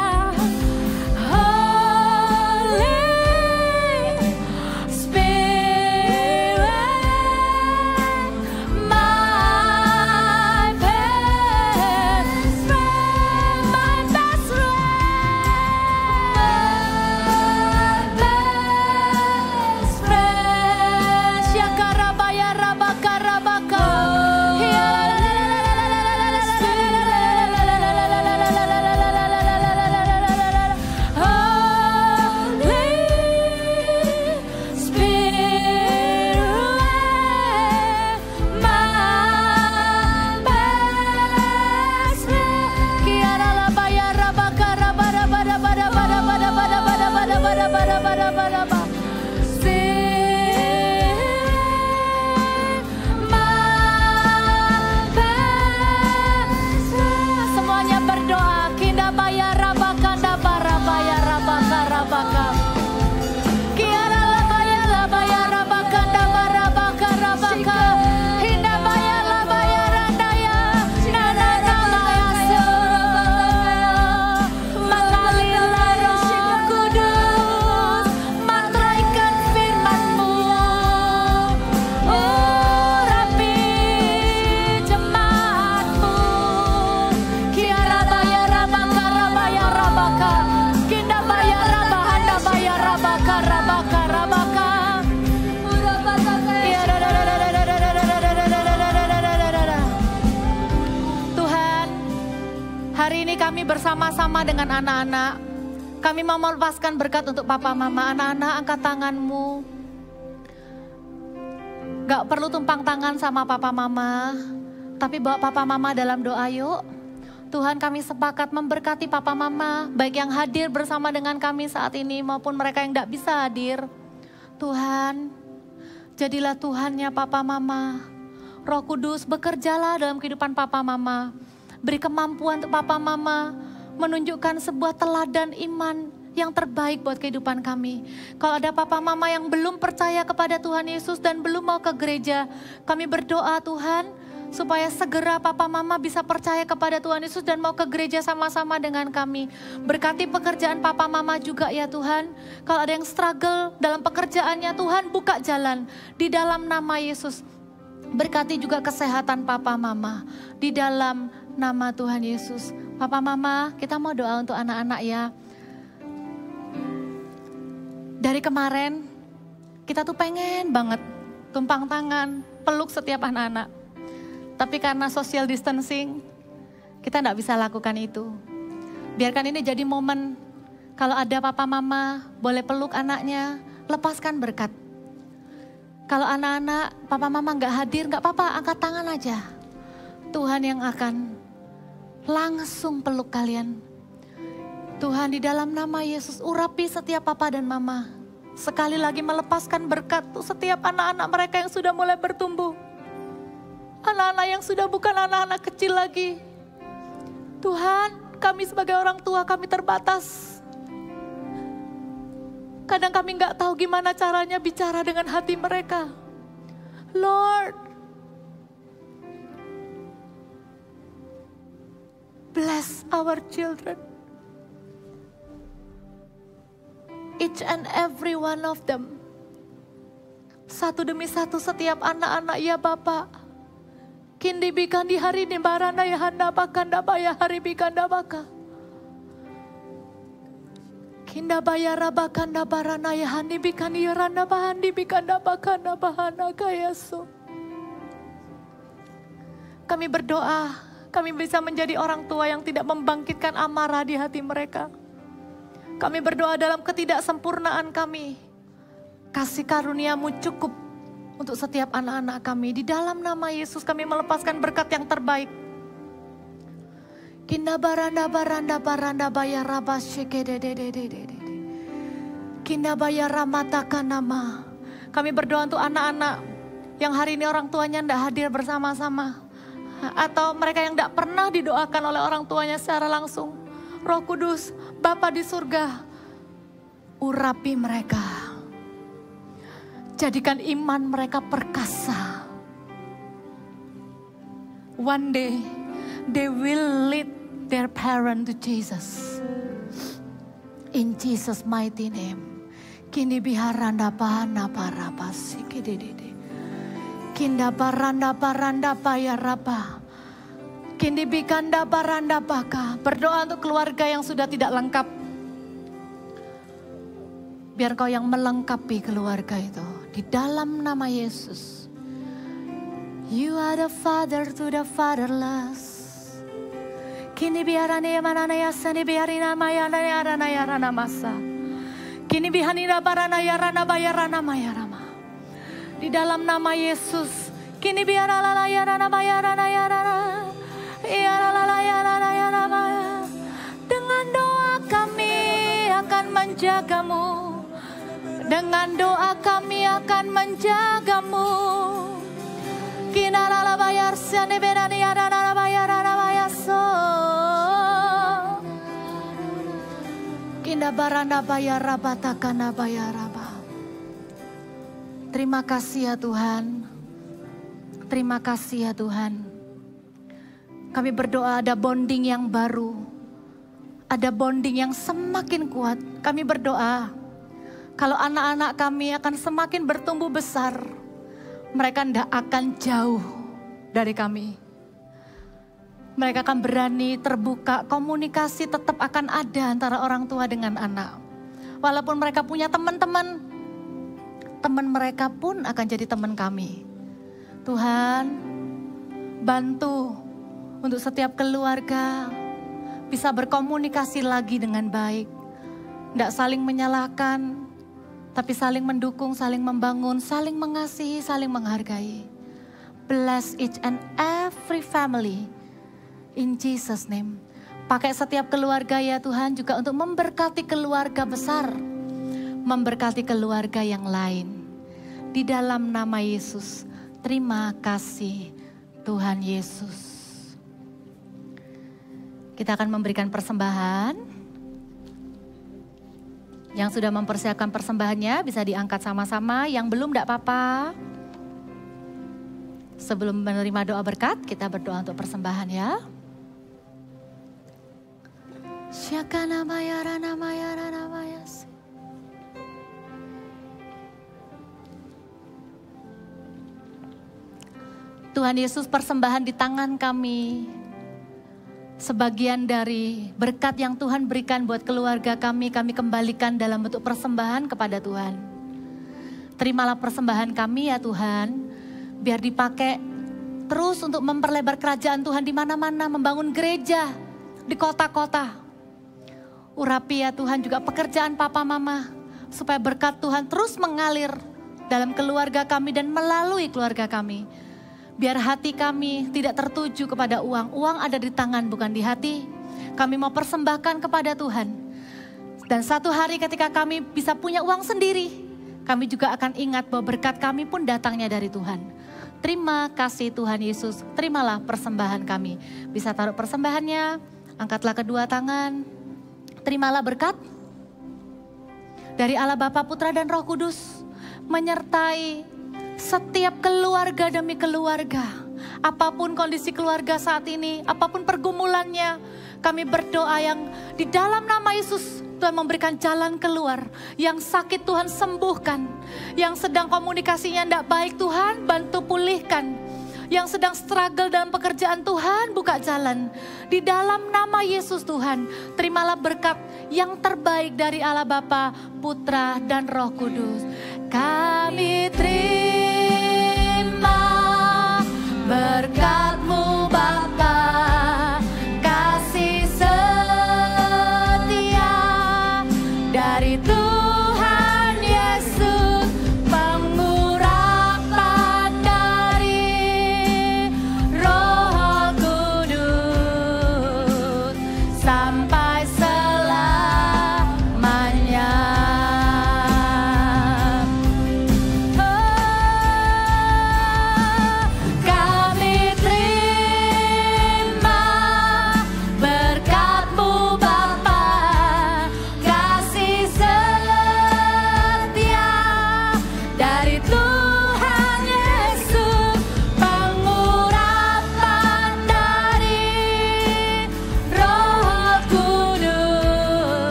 Speaker 8: Bersama-sama dengan anak-anak, kami mau melepaskan berkat untuk papa mama. Anak-anak, angkat tanganmu. Gak perlu tumpang tangan sama papa mama, tapi bawa papa mama dalam doa yuk. Tuhan, kami sepakat memberkati papa mama, baik yang hadir bersama dengan kami saat ini maupun mereka yang gak bisa hadir. Tuhan, jadilah Tuhannya papa mama. Roh Kudus, bekerjalah dalam kehidupan papa mama. Beri kemampuan untuk papa mama menunjukkan sebuah teladan iman yang terbaik buat kehidupan kami. Kalau ada papa mama yang belum percaya kepada Tuhan Yesus dan belum mau ke gereja, kami berdoa Tuhan supaya segera papa mama bisa percaya kepada Tuhan Yesus dan mau ke gereja sama-sama dengan kami. Berkati pekerjaan papa mama juga ya Tuhan. Kalau ada yang struggle dalam pekerjaannya, Tuhan buka jalan di dalam nama Yesus. Berkati juga kesehatan papa mama di dalam nama Tuhan Yesus. Papa mama, kita mau doa untuk anak-anak ya. Dari kemarin kita tuh pengen banget tumpang tangan, peluk setiap anak-anak. Tapi karena social distancing, kita gak bisa lakukan itu. Biarkan ini jadi momen, kalau ada papa mama boleh peluk anaknya, lepaskan berkat. Kalau anak-anak, papa mama gak hadir, gak apa-apa, angkat tangan aja. Tuhan yang akan langsung peluk kalian. Tuhan, di dalam nama Yesus, urapi setiap papa dan mama. Sekali lagi melepaskan berkat untuk setiap anak-anak mereka yang sudah mulai bertumbuh. Anak-anak yang sudah bukan anak-anak kecil lagi. Tuhan, kami sebagai orang tua, kami terbatas. Kadang kami nggak tahu gimana caranya bicara dengan hati mereka. Lord, bless our children. Each and every one of them. Satu demi satu setiap anak-anak ya Bapak. Kindi bikan di hari ini barana ya handa bakanda baya hari bikanda baka. Kinda bayara bakanda barana ya hani bikan ya randa bahandi bikanda bakanda bahana kayaso. Kami berdoa, kami bisa menjadi orang tua yang tidak membangkitkan amarah di hati mereka. Kami berdoa dalam ketidaksempurnaan kami. Kasih karuniamu cukup untuk setiap anak-anak kami. Di dalam nama Yesus kami melepaskan berkat yang terbaik. Kinda baranda bayar rabas shekededededede. Kinda bayar ramatakan nama. Kami berdoa untuk anak-anak yang hari ini orang tuanya tidak hadir bersama-sama. Atau mereka yang tidak pernah didoakan oleh orang tuanya secara langsung. Roh Kudus, Bapa di surga, urapi mereka. Jadikan iman mereka perkasa. One day, they will lead their parent to Jesus. In Jesus' mighty name. Kini biharanda pahana parapasi kidididi. Kinda paranda paranda paya rapa. Kini bikanda paranda paka. Berdoa untuk keluarga yang sudah tidak lengkap. Biar kau yang melengkapi keluarga itu. Di dalam nama Yesus. You are the father to the fatherless. Kini biarane manana yasani biarina mayana yarana yarana masa. Kini bihanina barana yarana bayarana mayarama. Di dalam nama Yesus. Kini biarala yarana bayarana yarana. Yarala yarana yarana. Dengan doa kami akan menjagamu. Dengan doa kami akan menjagamu. Kinarala bayar sani berani yarana bayarana bayaso. Kinda baranda bayara batakana bayaraba. Terima kasih ya Tuhan. Terima kasih ya Tuhan. Kami berdoa ada bonding yang baru. Ada bonding yang semakin kuat. Kami berdoa kalau anak-anak kami akan semakin bertumbuh besar. Mereka tidak akan jauh dari kami. Mereka akan berani terbuka, komunikasi tetap akan ada antara orang tua dengan anak. Walaupun mereka punya teman-teman, teman mereka pun akan jadi teman kami. Tuhan, bantu untuk setiap keluarga bisa berkomunikasi lagi dengan baik. Tidak saling menyalahkan, tapi saling mendukung, saling membangun, saling mengasihi, saling menghargai. Bless each and every family. In Jesus' name. Pakai setiap keluarga ya Tuhan juga untuk memberkati keluarga besar. Memberkati keluarga yang lain. Di dalam nama Yesus. Terima kasih Tuhan Yesus. Kita akan memberikan persembahan. Yang sudah mempersiapkan persembahannya bisa diangkat sama-sama. Yang belum tidak apa-apa. Sebelum menerima doa berkat, kita berdoa untuk persembahan ya. Syakana mayarana mayarana mayas. Tuhan Yesus, persembahan di tangan kami. Sebagian dari berkat yang Tuhan berikan buat keluarga kami kembalikan dalam bentuk persembahan kepada Tuhan. Terimalah persembahan kami ya Tuhan, biar dipakai terus untuk memperlebar kerajaan Tuhan di mana-mana, membangun gereja di kota-kota. Urapi ya Tuhan juga pekerjaan papa mama, supaya berkat Tuhan terus mengalir dalam keluarga kami dan melalui keluarga kami. Biar hati kami tidak tertuju kepada uang. Uang ada di tangan bukan di hati. Kami mau persembahkan kepada Tuhan. Dan satu hari ketika kami bisa punya uang sendiri, kami juga akan ingat bahwa berkat kami pun datangnya dari Tuhan. Terima kasih Tuhan Yesus. Terimalah persembahan kami. Bisa taruh persembahannya. Angkatlah kedua tangan. Terimalah berkat dari Allah Bapa, Putra dan Roh Kudus. Menyertai setiap keluarga demi keluarga. Apapun kondisi keluarga saat ini, apapun pergumulannya, kami berdoa yang di dalam nama Yesus Tuhan memberikan jalan keluar. Yang sakit Tuhan sembuhkan. Yang sedang komunikasinya tidak baik Tuhan bantu pulihkan. Yang sedang struggle dalam pekerjaan Tuhan buka jalan. Di dalam nama Yesus Tuhan, terimalah berkat yang terbaik dari Allah Bapa, Putra dan Roh Kudus. Kami terima